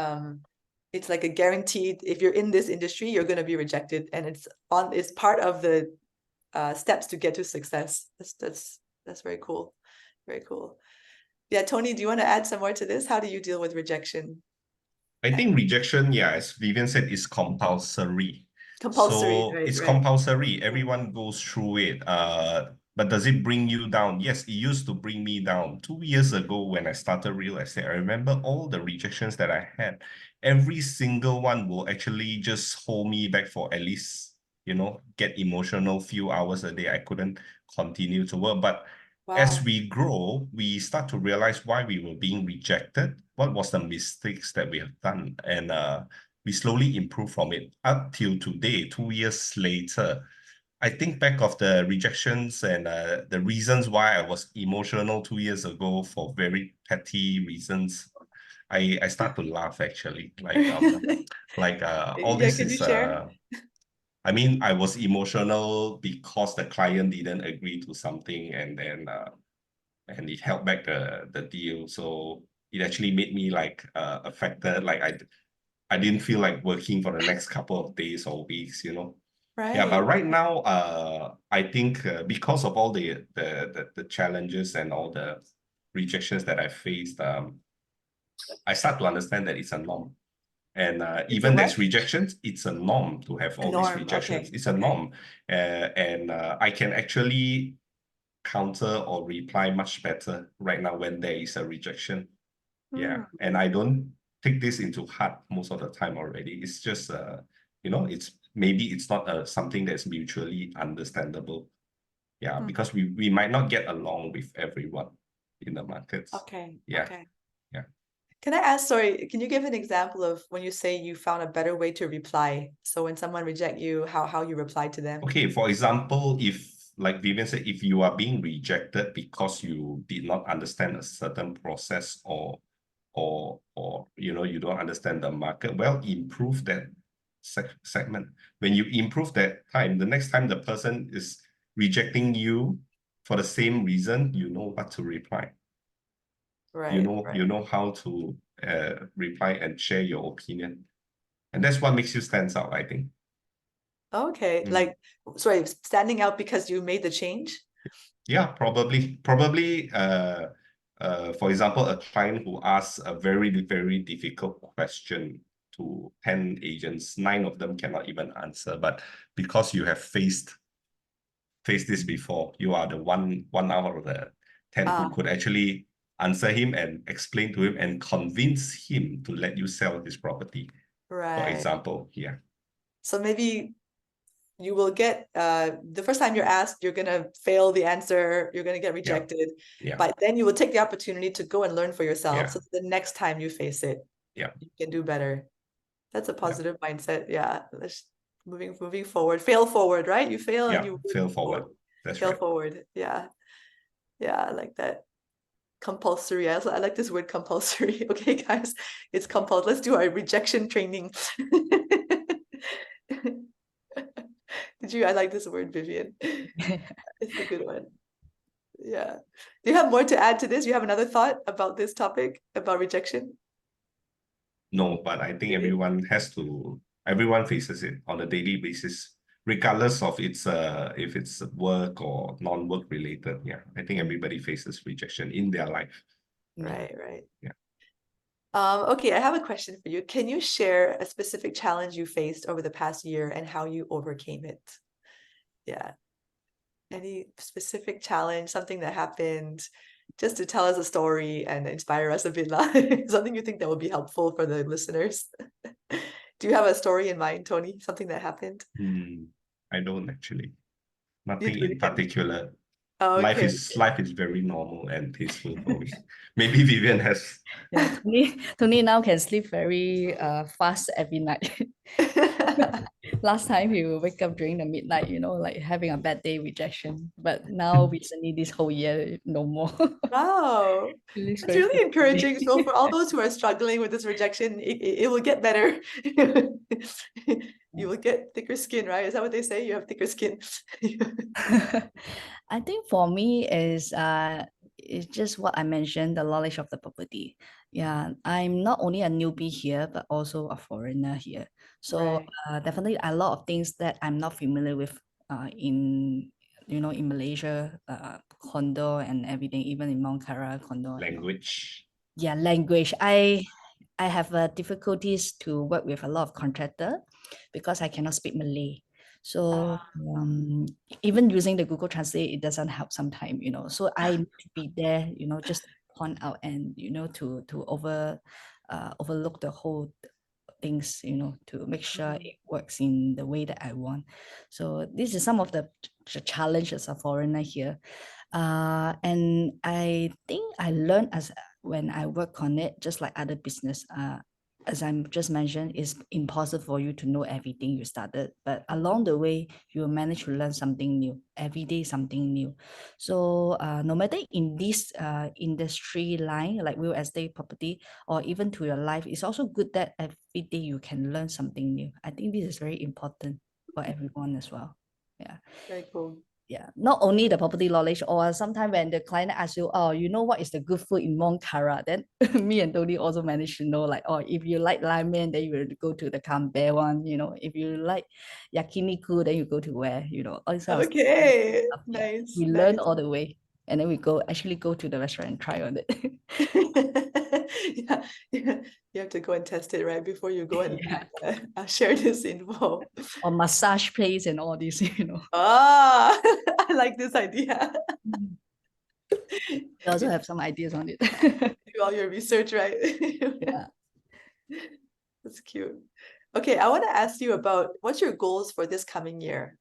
it's like a guaranteed, if you're in this industry, you're going to be rejected, and it's part of the steps to get to success. That's very cool. Very cool. Yeah, Tony, do you want to add some more to this? How do you deal with rejection? I think rejection, yeah, as Vivian said, is compulsory. Compulsory, So right, it's right. compulsory. Everyone goes through it. But does it bring you down? Yes, it used to bring me down. 2 years ago, when I started real estate, I remember all the rejections that I had. Every single one will actually just hold me back for at least, get emotional few hours a day. I couldn't continue to work. But as Wow. we grow, we start to realize why we were being rejected, what was the mistakes that we have done, and we slowly improve from it up till today, 2 years later. I think back of the rejections and the reasons why I was emotional 2 years ago for very petty reasons. I start to laugh actually. All Yeah, this can you is share? I mean, I was emotional because the client didn't agree to something, and then and it held back the deal. So it actually made me affected. I didn't feel like working for the next couple of days or weeks, Yeah, but Right. right now, I think because of all the challenges and all the rejections that I faced, I start to understand that it's a norm. And It's a even what? there's rejections, it's a norm to have A all these norm. rejections. Okay. It's a Okay. norm. And I can actually counter or reply much better right now when there is a rejection. Yeah. Hmm. And I don't take this into heart most of the time already. It's just it's not something that's mutually understandable. Yeah, Hmm. because we might not get along with everyone in the markets. Okay. Yeah. Okay. Yeah. Can I ask, sorry, can you give an example of when you say you found a better way to reply? So when someone reject you, how you reply to them? Okay, for example, if like Vivian said, if you are being rejected because you did not understand a certain process or you don't understand the market, well, improve that segment. When you improve that time, the next time the person is rejecting you for the same reason, you know what to reply. You Right. know, Right. you know how to reply and share your opinion. And that's what makes you stand out, I think. Okay. Mm. Like, sorry, standing out because you made the change? Yeah, probably. For example, a client who asks a very, very difficult question to 10 agents, 9 of them cannot even answer. But because you have faced this before, you are the one out of the 10 who Ah, could actually answer him and explain to him and convince him to let you sell his property, for right. example. Yeah. So maybe you will get the first time you're asked, you're gonna fail the answer, you're gonna get Yeah. rejected, Yeah. but then you will take the opportunity to go and learn for yourself. Yeah. So the next time you face it, Yeah. you can do better. That's a Yeah. positive mindset. Yeah. Let's moving forward. Fail forward, right? You fail and Yeah. you Fail move forward. That's fail right. forward. Yeah. Yeah, I like that. Compulsory. I like this word compulsory. Okay, guys, it's compulsory. Let's do our rejection training. I like this word, Vivian. It's a good one. Yeah. Do you have more to add to this? You have another thought about this topic, about rejection? No, but I think Vivian? everyone faces it on a daily basis, regardless of if it's work or non-work related. Yeah, I think everybody faces rejection in their life. Yeah. Right. Yeah. Okay, I have a question for you. Can you share a specific challenge you faced over the past year and how you overcame it? Yeah. Any specific challenge, something that happened, just to tell us a story and inspire us a bit, something you think that would be helpful for the listeners. Do you have a story in mind, Tony? Something that happened? I don't actually. You, Nothing you in can. particular. Oh, Life okay. is very normal and peaceful for me. Maybe Vivian has. Yeah, Tony now can sleep very fast every night. Last time he will wake up during the midnight, like having a bad day rejection. But now recently this whole year, no more. Wow. It's It's very really peaceful. encouraging. So for all those who are struggling with this rejection, it will get better. You will get thicker skin, right? Is that what they say? You have thicker skin. I think for me is it's just what I mentioned, the knowledge of the property. Yeah, I'm not only a newbie here, but also a foreigner here. So Right. definitely a lot of things that I'm not familiar with in in Malaysia, condo and everything, even in Mount Kara condo. Language. Yeah, language. I have difficulties to work with a lot of contractor because I cannot speak Malay. So even using the Google Translate, it doesn't help sometimes, So I need to be there, just to point out and to overlook the whole things, to make sure it works in the way that I want. So this is some of the challenges of foreigner here. And I think I learned as when I work on it, just like other business, as I'm just mentioned, it's impossible for you to know everything you started, but along the way, you will manage to learn something new, every day something new. So no matter in this industry line, like real estate property, or even to your life, it's also good that every day you can learn something new. I think this is very important for everyone as well. Yeah. Very cool. Yeah, not only the property knowledge, or sometimes when the client asks you, oh, what is the good food in Mont Kara, then me and Tony also managed to know, like, oh, if you like ramen, then you will go to the Kambe one, if you like yakiniku, then you go to where, all this kind of Okay, stuff. Yeah. nice, We learn nice. all the way, and then we actually go to the restaurant and try on it. Yeah, you have to go and test it right before you go and Yeah. I'll share this info. Or massage place and all this, Ah, I like this idea. We also have some ideas on it. Do all your research, right? Yeah. That's cute. Okay, I want to ask you about what's your goals for this coming year?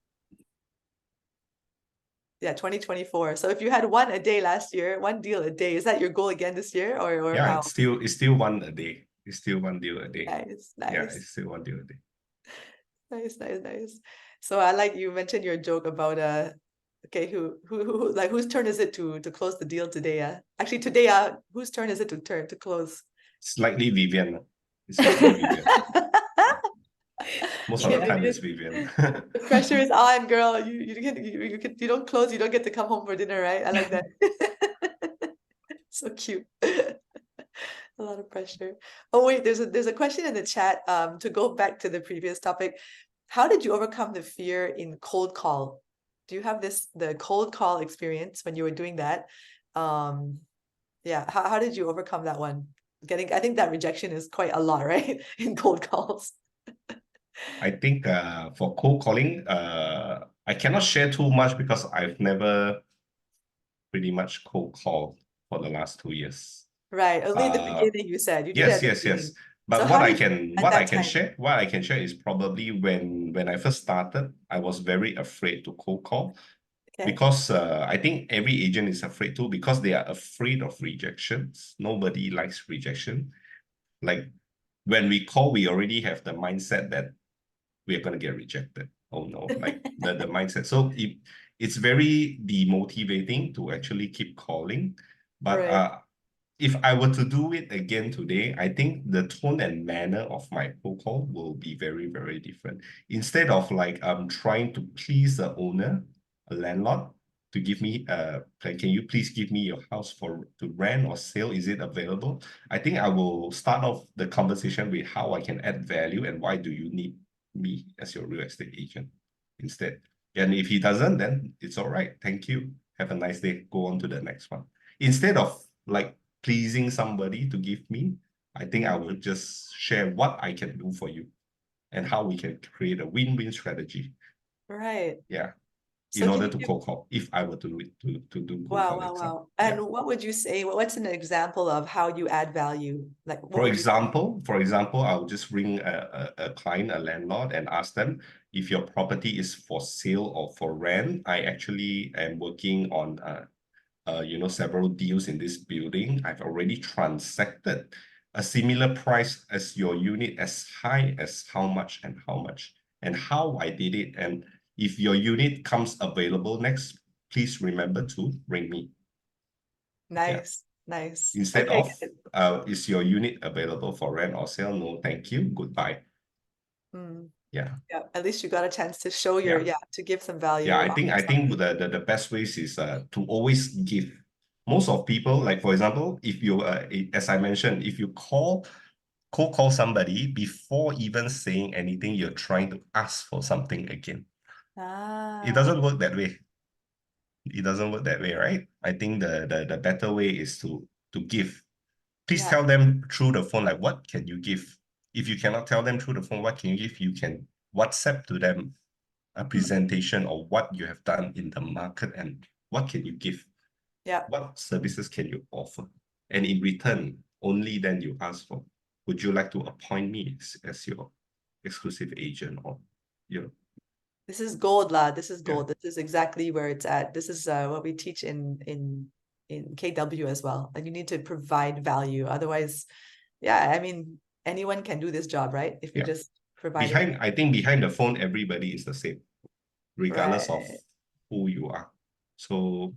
Yeah, 2024. So if you had one a day last year, one deal a day, is that your goal again this year, or Yeah, how? it's still one a day. It's still one deal a day. Nice, Yeah, nice, it's still one deal a day. nice, nice, nice. So I like you mentioned your joke about okay, who like whose turn is it to close the deal today? Actually today, whose turn is it to close? Slightly Vivian. It's slightly Vivian. Most of the Yeah, time Vivian. it's Vivian. The pressure is on, girl. You don't close, you don't get to come home for dinner, right? I like that. So cute. A lot of pressure. Oh wait, there's a question in the chat. To go back to the previous topic, how did you overcome the fear in cold call? Do you have the cold call experience when you were doing that? Yeah, how did you overcome that one? I think that rejection is quite a lot, right? In cold calls. I think for cold calling, I cannot share too much because I've never pretty much cold called for the last 2 years. Right. Only in the beginning you said you did it Yes, at the yes, yes. beginning. But So what how I did can at that time? what I can share is probably when I first started, I was very afraid to cold call Okay. because I think every agent is afraid too because they are afraid of rejections. Nobody likes rejection. Like when we call, we already have the mindset that we are going to get rejected. Oh no, like the mindset. So it's very demotivating to actually keep calling. But Right. if I were to do it again today, I think the tone and manner of my cold call will be very, very different. Instead of like trying to please the owner, a landlord, to give me can you please give me your house to rent or sale? Is it available? I think I will start off the conversation with how I can add value and why do you need me as your real estate agent instead. And if he doesn't, then it's all right. Thank you. Have a nice day. Go on to the next one. Instead of like pleasing somebody to give me, I think I will just share what I can do for you and how we can create a win-win strategy. Right. Yeah. So In can order you to cold call, if I were to do it to do cold wow, calling. wow. Yeah. And what would you say? What's an example of how you add value? Like what For would you say? example, I'll just ring a client, a landlord, and ask them if your property is for sale or for rent. I actually am working on several deals in this building. I've already transacted a similar price as your unit, as high as how much and how I did it. And if your unit comes available next, please remember to ring me. Nice, nice. Instead Okay, of, is your unit available for rent or sale? No, thank you. Goodbye. Yeah. Yeah, at least you got a chance to show Yeah. to give some value. Yeah, I think the best ways is to always give most of people, like for example, if you as I mentioned, if you cold call somebody before even saying anything, you're trying to ask for something again. It doesn't work that way. It doesn't work that way, right? I think the better way is to give. Please Yeah. tell them through the phone, like, what can you give? If you cannot tell them through the phone, what can you give? You can WhatsApp to them a presentation of what you have done in the market and what can you give? Yeah. What services can you offer? And in return, only then you ask for, would you like to appoint me as your exclusive agent, or, you know? This is gold, lah. This is Yeah. gold. This is exactly where it's at. This is what we teach in KW as well. Like, you need to provide value. Otherwise, yeah, I mean, anyone can do this job, right? If you're Yeah. just providing. I think behind the phone, everybody is the same, regardless of Right. who you are. So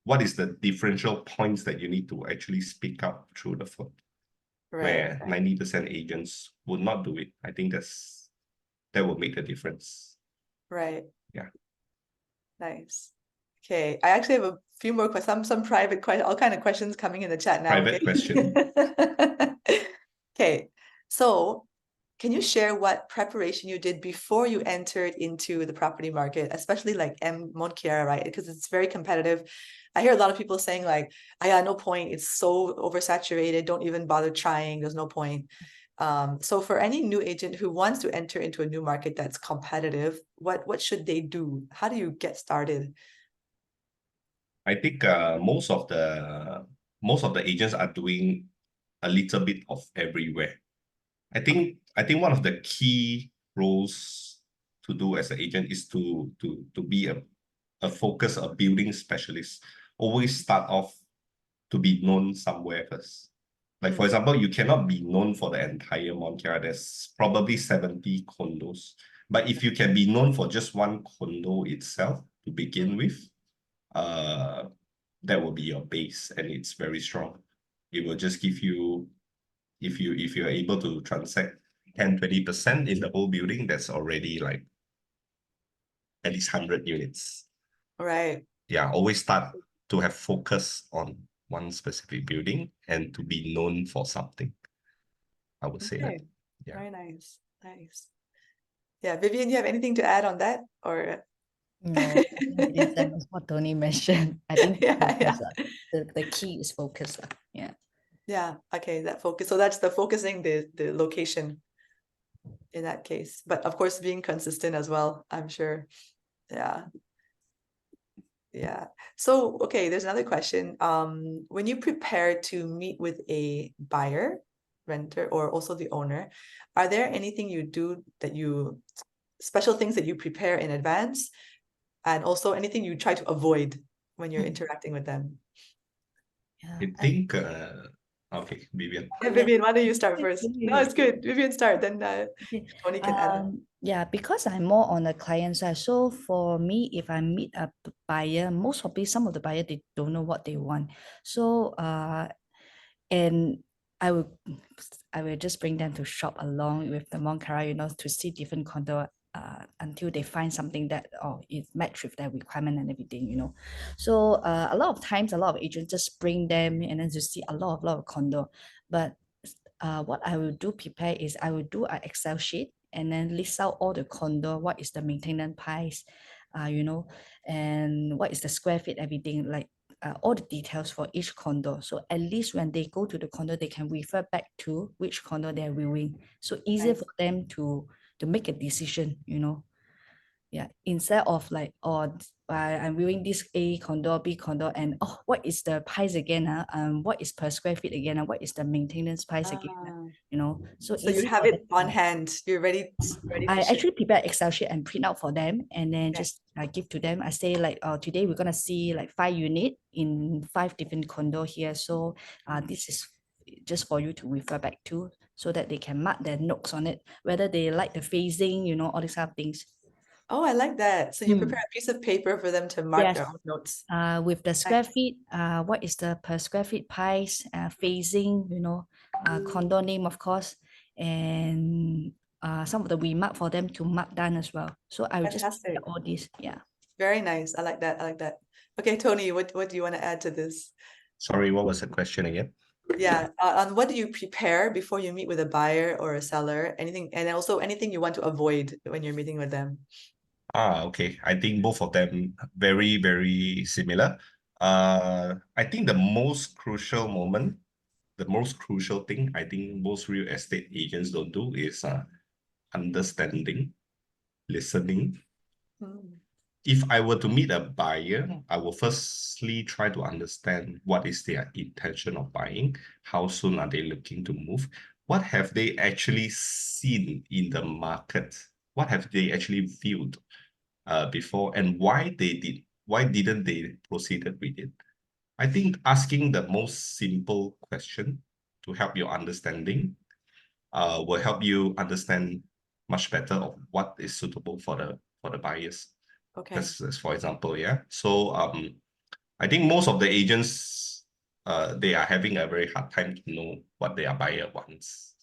what is the differential points that you need to actually speak up through the phone? Right. Where 90% agents would not do it. I think that will make the difference. Right. Yeah. Nice. Okay. I actually have a few more questions, some private questions, all kind of questions coming in the chat now. Private question. Okay. So can you share what preparation you did before you entered into the property market, especially like Mont Kiara, right? Because it's very competitive. I hear a lot of people saying like, no point. It's so oversaturated. Don't even bother trying. There's no point. So for any new agent who wants to enter into a new market that's competitive, what should they do? How do you get started? I think most of the agents are doing a little bit of everywhere. I think one of the key roles to do as an agent is to be a focus, a building specialist. Always start off to be known somewhere first. Like for example, you cannot be known for the entire Mont Kiara. There's probably 70 condos. But if you can be known for just one condo itself to begin with, that will be your base, and it's very strong. It will just give you, if you're able to transact 10-20% in the whole building, that's already like at least 100 units. Right. Yeah, always start to have focus on one specific building and to be known for something. I would say that. Yeah. Very nice. Nice. Yeah, Vivian, you have anything to add on that? Or No, it's like what Tony mentioned. I think yeah. the key is focus. Yeah. Yeah. Okay, that focus. So that's the focusing the location in that case. But of course, being consistent as well, I'm sure. Yeah. Yeah. So, okay, there's another question. When you prepare to meet with a buyer, renter, or also the owner, are there anything you do that special things that you prepare in advance, and also anything you try to avoid when you're interacting with them? Yeah. I think, okay, Vivian. Yeah, Vivian, why don't you start first? No, it's good. Vivian, start, then Tony can add on. Yeah, because I'm more on the client side. So for me, if I meet a buyer, most probably some of the buyer, they don't know what they want. So and I will just bring them to shop along with the Mont Kiara, to see different condo until they find something that it match with their requirement and everything. So a lot of times, a lot of agents just bring them and then to see a lot of condo. But what I will do prepare is I will do an Excel sheet and then list out all the condo, what is the maintenance price, and what is the square feet, everything, like all the details for each condo. So at least when they go to the condo, they can refer back to which condo they're viewing. So easier for them to make a decision, Yeah, instead of like, I'm viewing this A condo, B condo, and what is the price again? What is per square feet again? And what is the maintenance price again? So you have it on hand. You're ready to I ship. actually prepare Excel sheet and print out for them, and then just give to them. I say like, today we're gonna see like 5 units in 5 different condo here. So this is just for you to refer back to, so that they can mark their notes on it, whether they like the phasing, all these kind of things. Oh, I like that. So you prepare a piece of paper for them to mark their own notes. With the square feet, what is the per square feet price, phasing, condo name, of course, and some of the remark for them to mark down as well. So I will just prepare all this. Yeah. Very nice. I like that. I like that. Okay, Tony, what do you want to add to this? Sorry, what was the question again? Yeah, on what do you prepare before you meet with a buyer or a seller? Anything, and also anything you want to avoid when you're meeting with them. Okay. I think both of them very, very similar. I think the most crucial moment, the most crucial thing I think most real estate agents don't do is understanding, listening. Mm. If I were to meet a buyer, I will firstly try to understand what is their intention of buying, how soon are they looking to move, what have they actually seen in the market, what have they actually viewed before, and why didn't they proceeded with it. I think asking the most simple question to help your understanding will help you understand much better of what is suitable for the buyers. Okay. That's for example, yeah. So I think most of the agents they are having a very hard time to know what their buyer wants.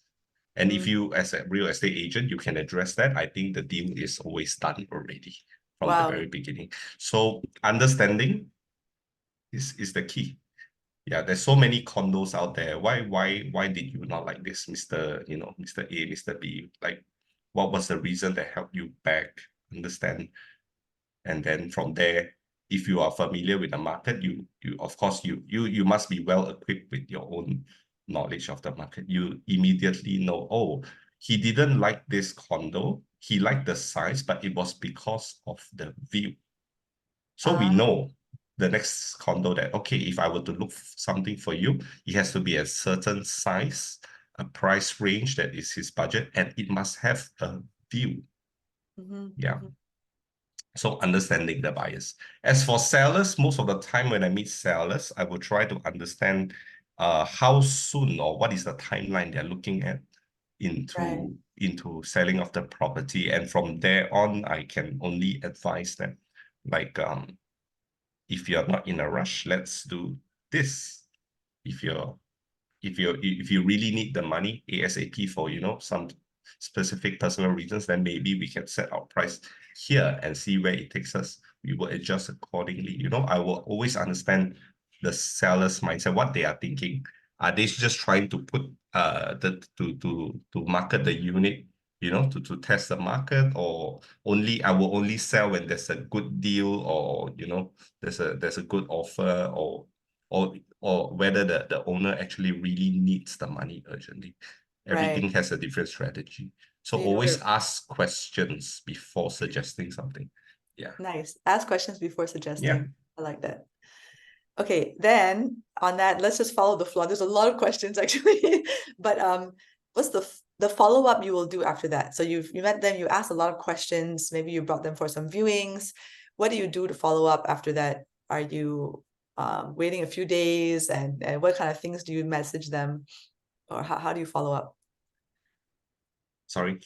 And if you, as a real estate agent, you can address that, I think the deal is always done already from the Wow. very beginning. So understanding is the key. Yeah, there's so many condos out there. Why did you not like this, Mr. Mr. A, Mr. B? Like, what was the reason that helped you back understand? And then from there, if you are familiar with the market, you of course you must be well equipped with your own knowledge of the market. You immediately know, oh, he didn't like this condo. He liked the size, but it was because of the view. So we know the next condo that, okay, if I were to look something for you, it has to be a certain size, a price range that is his budget, and it must have a view. Yeah. So understanding the buyers. As for sellers, most of the time when I meet sellers, I will try to understand how soon or what is the timeline they're looking at into selling of the property. And from there on, I can only advise them, like, if you're not in a rush, let's do this. If you really need the money ASAP for some specific personal reasons, then maybe we can set our price here and see where it takes us. We will adjust accordingly. I will always understand the seller's mindset, what they are thinking. Are they just trying to put to market the unit, to test the market, or I will only sell when there's a good deal, or there's a good offer, or whether the owner actually really needs the money urgently. Everything has a different strategy. So So always ask questions before suggesting something. Yeah. Nice. Ask questions before suggesting. Yeah. I like that. Okay, then on that, let's just follow the flow. There's a lot of questions actually, but what's the follow-up you will do after that? So you met them, you asked a lot of questions, maybe you brought them for some viewings. What do you do to follow up after that? Are you waiting a few days, and what kind of things do you message them, or how do you follow up? Sorry,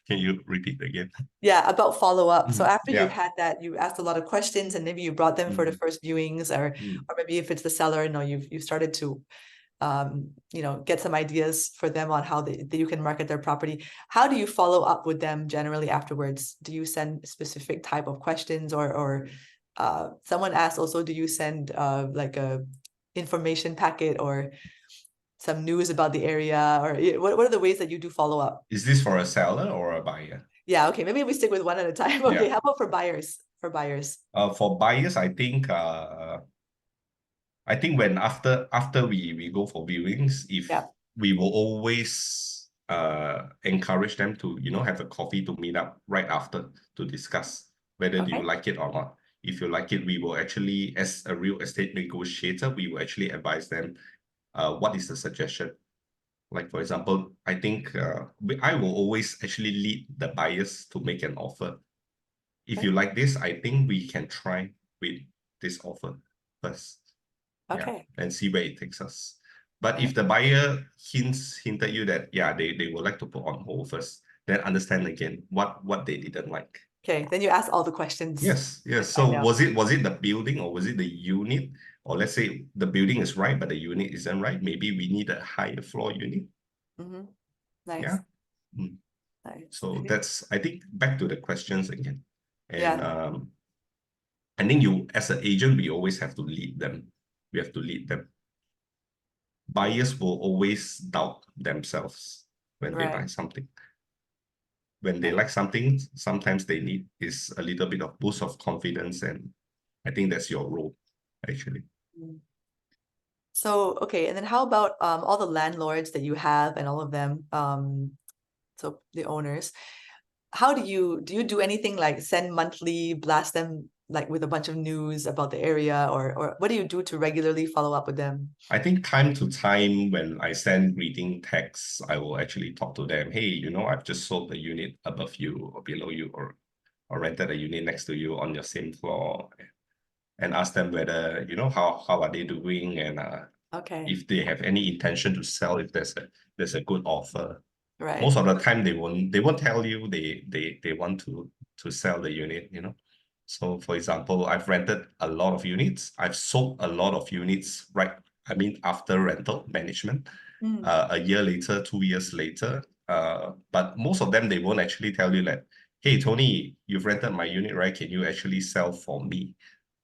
can you repeat again? Yeah, about follow-up. So after you Yeah. had that, you asked a lot of questions, and maybe you brought them for the first viewings, or maybe if it's the seller, you've started to get some ideas for them on how you can market their property. How do you follow up with them generally afterwards? Do you send specific type of questions, or someone asked also, do you send like a information packet or some news about the area, or what are the ways that you do follow up? Is this for a seller or a buyer? Yeah, okay, maybe we stick with one at a time. Okay, how about for buyers? For buyers. For buyers, I think when after we go for viewings, if we will always encourage them to have a coffee to meet up right after to discuss whether do you like it or not. If you like it, we will actually, as a real estate negotiator, we will actually advise them what is the suggestion. Like, for example, I think I will always actually lead the buyers to make an offer. If you like this, I think we can try with this offer first. Okay. Yeah, and see where it takes us. But if the buyer hinted you that, yeah, they would like to put on hold first, then understand again what they didn't like. Okay, then you ask all the questions. Yes. So was it the building, or was it the unit? Or let's say the building is right, but the unit isn't right. Maybe we need a higher floor unit. Nice. Yeah. Nice. So that's, I think, back to the questions again. And Yeah. I think you, as an agent, we always have to lead them. We have to lead them. Buyers will always doubt themselves when they buy Right. something. When they like something, sometimes they need is a little bit of boost of confidence, and I think that's your role, actually. So, okay, and then how about all the landlords that you have and all of them, so the owners, how do you do anything like send monthly, blast them like with a bunch of news about the area, or what do you do to regularly follow up with them? I think time to time when I send greeting texts, I will actually talk to them. Hey, you know, I've just sold a unit above you or below you, or rented a unit next to you on your same floor, and ask them whether, you know, how are they doing, and Okay, if they have any intention to sell, if there's a good offer. right. Most of the time they won't tell you they want to sell the unit, you know. So for example, I've rented a lot of units. I've sold a lot of units, right? I mean, after rental management, Mm, a year later, 2 years later. But most of them, they won't actually tell you that, hey, Tony, you've rented my unit, right? Can you actually sell for me?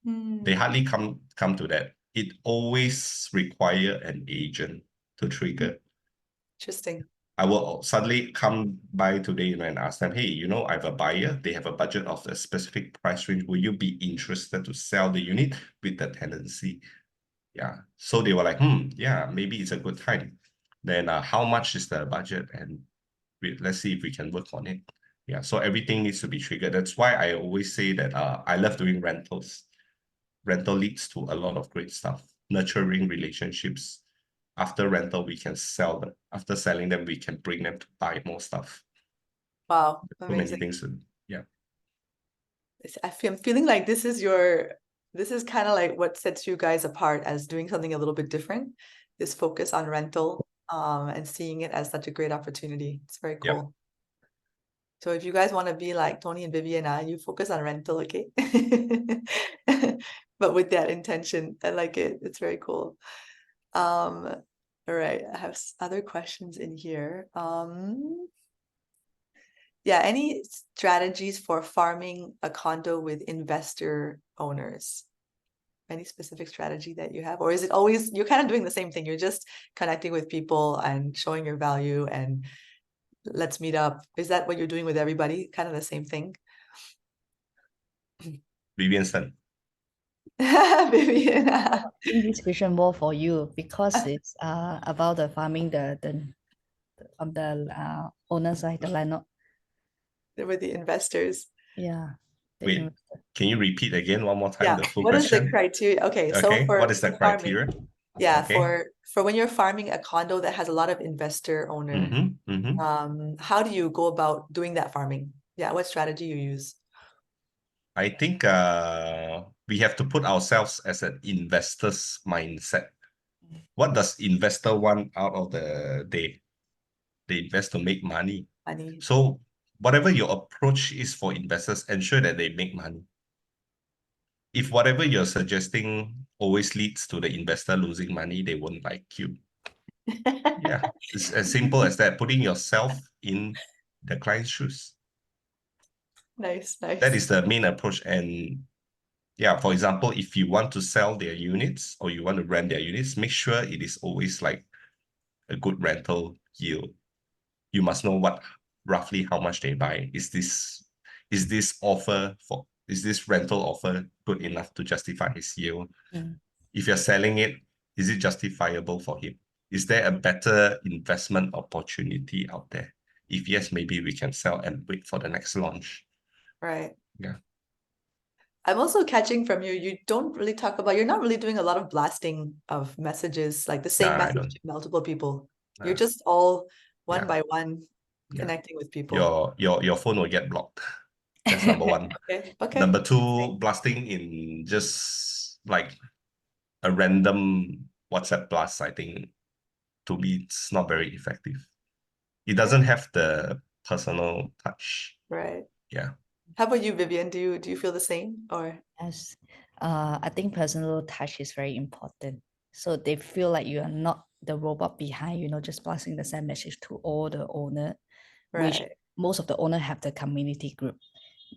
They mm, hardly come to that. It always require an agent to trigger. interesting. I will suddenly come by today, you know, and ask them, hey, you know, I have a buyer. They have a budget of a specific price range. Will you be interested to sell the unit with the tenancy? Yeah. So they were like, yeah, maybe it's a good time. Then how much is the budget? And let's see if we can work on it. Yeah. So everything needs to be triggered. That's why I always say that I love doing rentals. Rental leads to a lot of great stuff, nurturing relationships. After rental, we can sell them. After selling them, we can bring them to buy more stuff. Wow, So many amazing. things to, yeah. I'm feeling like this is kind of like what sets you guys apart as doing something a little bit different. This focus on rental, and seeing it as such a great opportunity. It's very Yep. cool. So if you guys want to be like Tony and Vivian, you focus on rental, okay? But with that intention, I like it. It's very cool. All right, I have other questions in here. Yeah, any strategies for farming a condo with investor owners? Any specific strategy that you have? Or is it always, you're kind of doing the same thing? You're just connecting with people and showing your value and let's meet up. Is that what you're doing with everybody? Kind of the same thing? Vivian's turn. Vivian. I think this question more for you because it's about the farming on the owner side, the landlord. With the investors. Yeah. Wait, can you repeat again one more time Yeah. the full What is the question? criteria? Okay, so Okay, for what is the farming, criteria? yeah, Okay. for when you're farming a condo that has a lot of investor owner, how do you go about doing that farming? Yeah, what strategy you use? I think we have to put ourselves as an investor's mindset. What does investor want out of the day? They invest to make money. Money. So whatever your approach is for investors, ensure that they make money. If whatever you're suggesting always leads to the investor losing money, they won't like you. Yeah, it's as simple as that, putting yourself in the client's shoes. Nice. That is the main approach. And yeah, for example, if you want to sell their units or you want to rent their units, make sure it is always like a good rental yield. You must know roughly how much they buy. Is this rental offer good enough to justify his yield? If you're selling it, is it justifiable for him? Is there a better investment opportunity out there? If yes, maybe we can sell and wait for the next launch. Right. Yeah. I'm also catching from you, you don't really talk about, you're not really doing a lot of blasting of messages, like the same Nah, I message don't. to multiple people. You're Nah. just all one Yeah. by one Yeah. connecting with people. Your phone will get blocked. That's number one. Okay. Number two, blasting in just like a random WhatsApp blast, I think, to me, it's not very effective. It doesn't have the personal touch. Right. Yeah. How about you, Vivian? Do you feel the same or? Yes. I think personal touch is very important. So they feel like you are not the robot behind, just passing the same message to all the owner, which Right. most of the owner have the community group.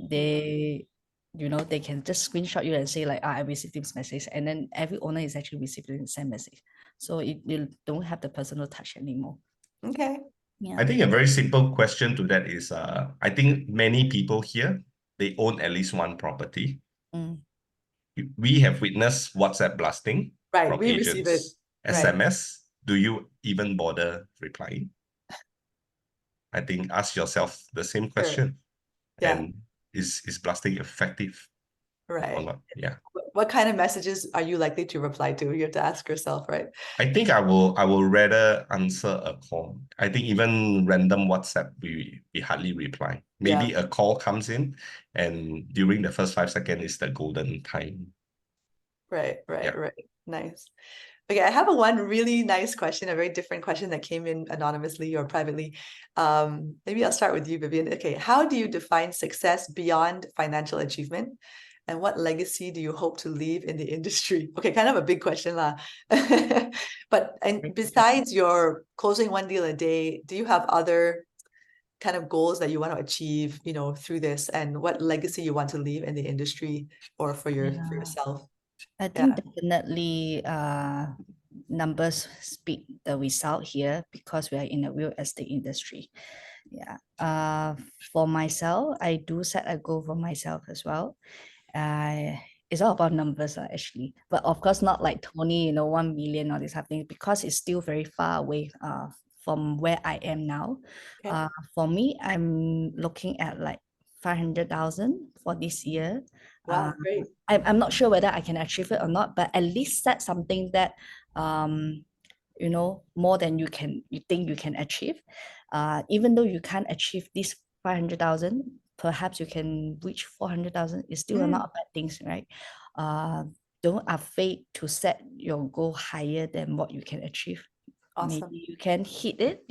They they can just screenshot you and say like, I received this message, and then every owner is actually receiving the same message. So you don't have the personal touch anymore. Okay. Yeah. I think a very simple question to that is, I think many people here, they own at least one property. Mm. We have witnessed WhatsApp blasting Right, from we receive it. agents, Right. SMS. Do you even bother replying? I think ask yourself the same question. Yeah. And is blasting effective or Right. not? Yeah. What kind of messages are you likely to reply to? You have to ask yourself, right? I think I will rather answer a call. I think even random WhatsApp, we hardly reply. Maybe a call comes in, and during the first 5 seconds is the golden time. Right. Yeah. Nice. Okay, I have one really nice question, a very different question that came in anonymously or privately. Maybe I'll start with you, Vivian. Okay, how do you define success beyond financial achievement? And what legacy do you hope to leave in the industry? Okay, kind of a big question, lah. But besides your closing one deal a day, do you have other kind of goals that you want to achieve, through this, and what legacy you want to leave in the industry or for yourself? I think definitely numbers speak the result here because we are in the real estate industry. Yeah. For myself, I do set a goal for myself as well. It's all about numbers actually, but of course not like Tony, 1 million or this happening, because it's still very far away from where I am now. Okay. For me, I'm looking at like 500,000 for this year. Wow, great. I'm not sure whether I can achieve it or not, but at least set something that more than you think you can achieve. Even though you can't achieve this 500,000, perhaps you can reach 400,000. It's still not a bad things, right? Don't afraid to set your goal higher than what you can achieve. Awesome. Maybe you can hit it,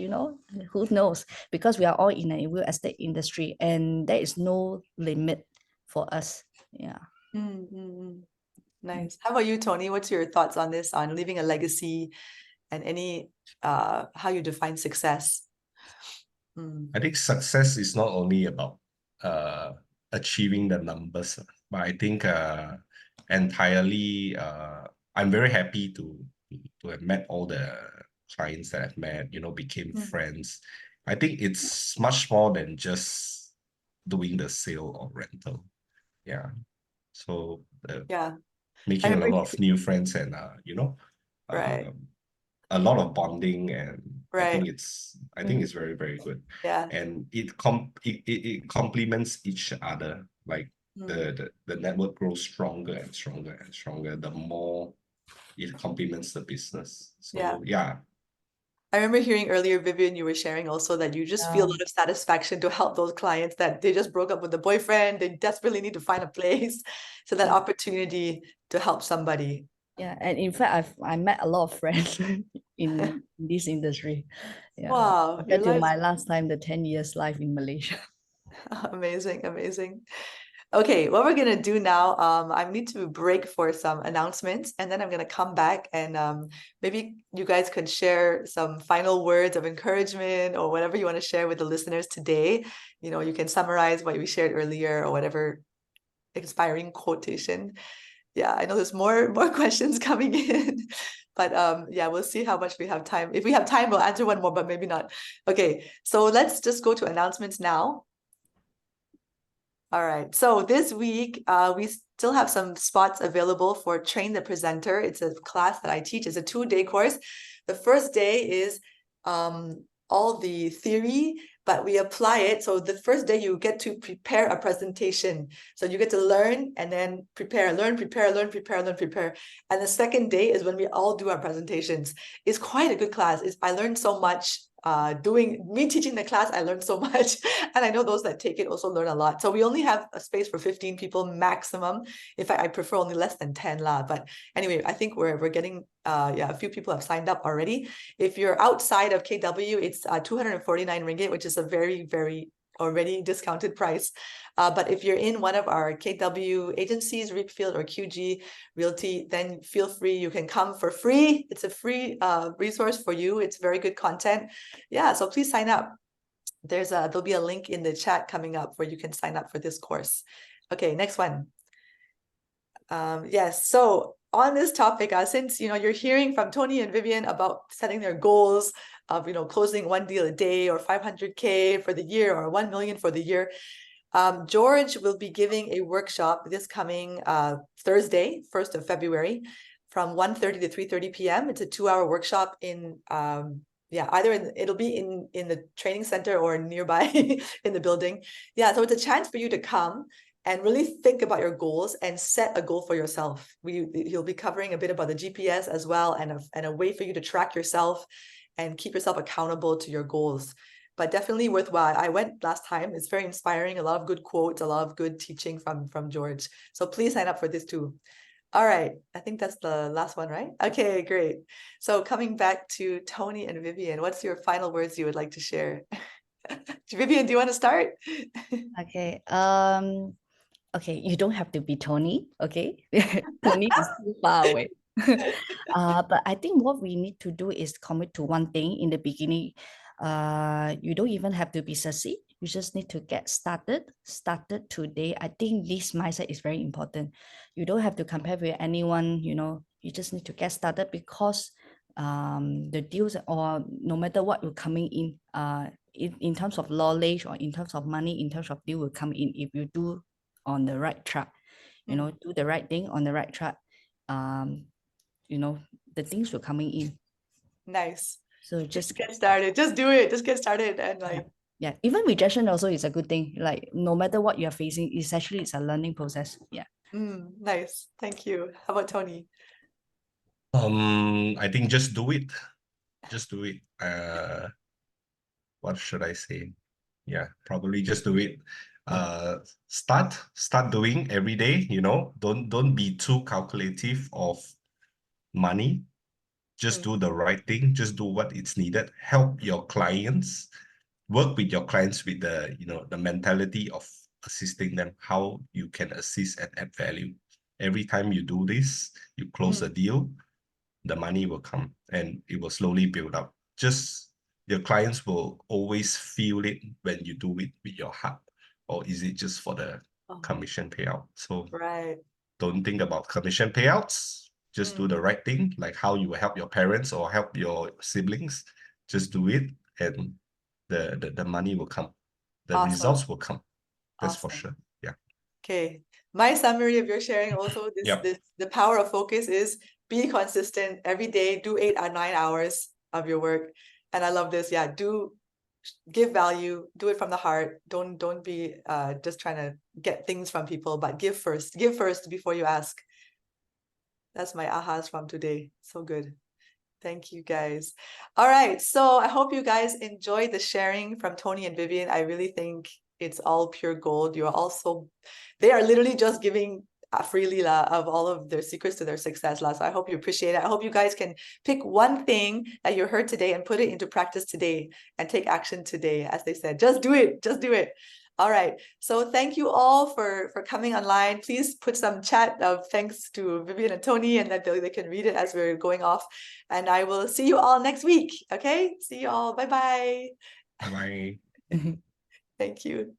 who knows? Because we are all in a real estate industry and there is no limit for us. Yeah. Nice. How about you, Tony? What's your thoughts on this, on leaving a legacy and any how you define success? I think success is not only about achieving the numbers, but I think entirely I'm very happy to have met all the clients that I've met, became friends. I think it's much more than just doing the sale or rental. Yeah. So making a lot of new friends and Right. a lot of bonding, and I Right. think it's very, very good. Yeah. And it complements each other. Like the network grows stronger and stronger and stronger the more it complements the business. So yeah. I remember hearing earlier, Vivian, you were sharing also that you just feel a lot of satisfaction to help those clients that they just broke up with the boyfriend. They desperately need to find a place. So that opportunity to help somebody. Yeah, and in fact, I met a lot of friends in this industry. Yeah. Wow. Compared to my last time, the 10 years life in Malaysia. Amazing, amazing. Okay, what we're gonna do now, I need to break for some announcements, and then I'm gonna come back and maybe you guys could share some final words of encouragement or whatever you want to share with the listeners today. You can summarize what we shared earlier or whatever inspiring quotation. Yeah, I know there's more questions coming in, but we'll see how much we have time. If we have time, we'll answer one more, but maybe not. Okay, so let's just go to announcements now. All right, so this week, we still have some spots available for Train the Presenter. It's a class that I teach. It's a 2-day course. The first day is all the theory, but we apply it. So the first day you get to prepare a presentation. So you get to learn and then prepare, learn, prepare, learn, prepare, learn, prepare. And the second day is when we all do our presentations. It's quite a good class. I learned so much. Teaching the class, I learned so much, and I know those that take it also learn a lot. So we only have a space for 15 people maximum. In fact, I prefer only less than 10 lah. But anyway, I think we're getting a few people have signed up already. If you're outside of KW, it's 249 ringgit, which is a very, very already discounted price. But if you're in one of our KW agencies, Reapfield or QG Realty, then feel free. You can come for free. It's a free resource for you. It's very good content. Yeah, so please sign up. There'll be a link in the chat coming up where you can sign up for this course. Okay, next one. Yes, so on this topic, since you're hearing from Tony and Vivian about setting their goals of closing one deal a day or 500K for the year or 1 million for the year, George will be giving a workshop this coming Thursday, 1st of February, from 1:30 to 3:30 p.m. It's a 2-hour workshop in either it'll be in the training center or nearby in the building. Yeah, so it's a chance for you to come and really think about your goals and set a goal for yourself. He'll be covering a bit about the GPS as well, and a way for you to track yourself and keep yourself accountable to your goals. But definitely worthwhile. I went last time. It's very inspiring. A lot of good quotes, a lot of good teaching from George. So please sign up for this too. All right. I think that's the last one, right? Okay, great. So coming back to Tony and Vivian, what's your final words you would like to share? Vivian, do you want to start? Okay. Okay, you don't have to be Tony, okay? Tony is too far away. But I think what we need to do is commit to one thing in the beginning. You don't even have to be succeed. You just need to get started today. I think this mindset is very important. You don't have to compare with anyone, you just need to get started, because the deals, or no matter what will coming in terms of knowledge or in terms of money, in terms of deal will come in if you do on the right track, do the right thing on the right track. The things were coming in. Nice. So just get started. Just do it. Just get started. And yeah, even rejection also is a good thing. Like, no matter what you're facing, it's a learning process. Yeah. Nice. Thank you. How about Tony? I think just do it. Just do it. What should I say? Yeah, probably just do it. Start doing every day. Don't be too calculative of money. Just do the right thing. Just do what is needed. Help your clients. Work with your clients with the mentality of assisting them, how you can assist and add value. Every time you do this, you close a deal, the money will come and it will slowly build up. Just your clients will always feel it when you do it with your heart. Or is it just for the commission payout? So don't think about commission payouts. Just do the right thing, like how you will help your parents or help your siblings. Just do it, and the money will come. The results will come. That's for sure. Yeah. Okay. My summary of your sharing also, the power of focus is be consistent every day, do 8 or 9 hours of your work. And I love this. Yeah, give value, do it from the heart. Don't be just trying to get things from people, but give first before you ask. That's my ahas from today. So good. Thank you, guys. All right. So I hope you guys enjoyed the sharing from Tony and Vivian. I really think it's all pure gold. They are literally just giving freely of all of their secrets to their success. So I hope you appreciate it. I hope you guys can pick one thing that you heard today and put it into practice today and take action today. As they said, just do it. Just do it. All right. So thank you all for coming online. Please put some chat of thanks to Vivian and Tony, and that they can read it as we're going off. And I will see you all next week. Okay. See you all. Bye-bye. Bye-bye. Thank you.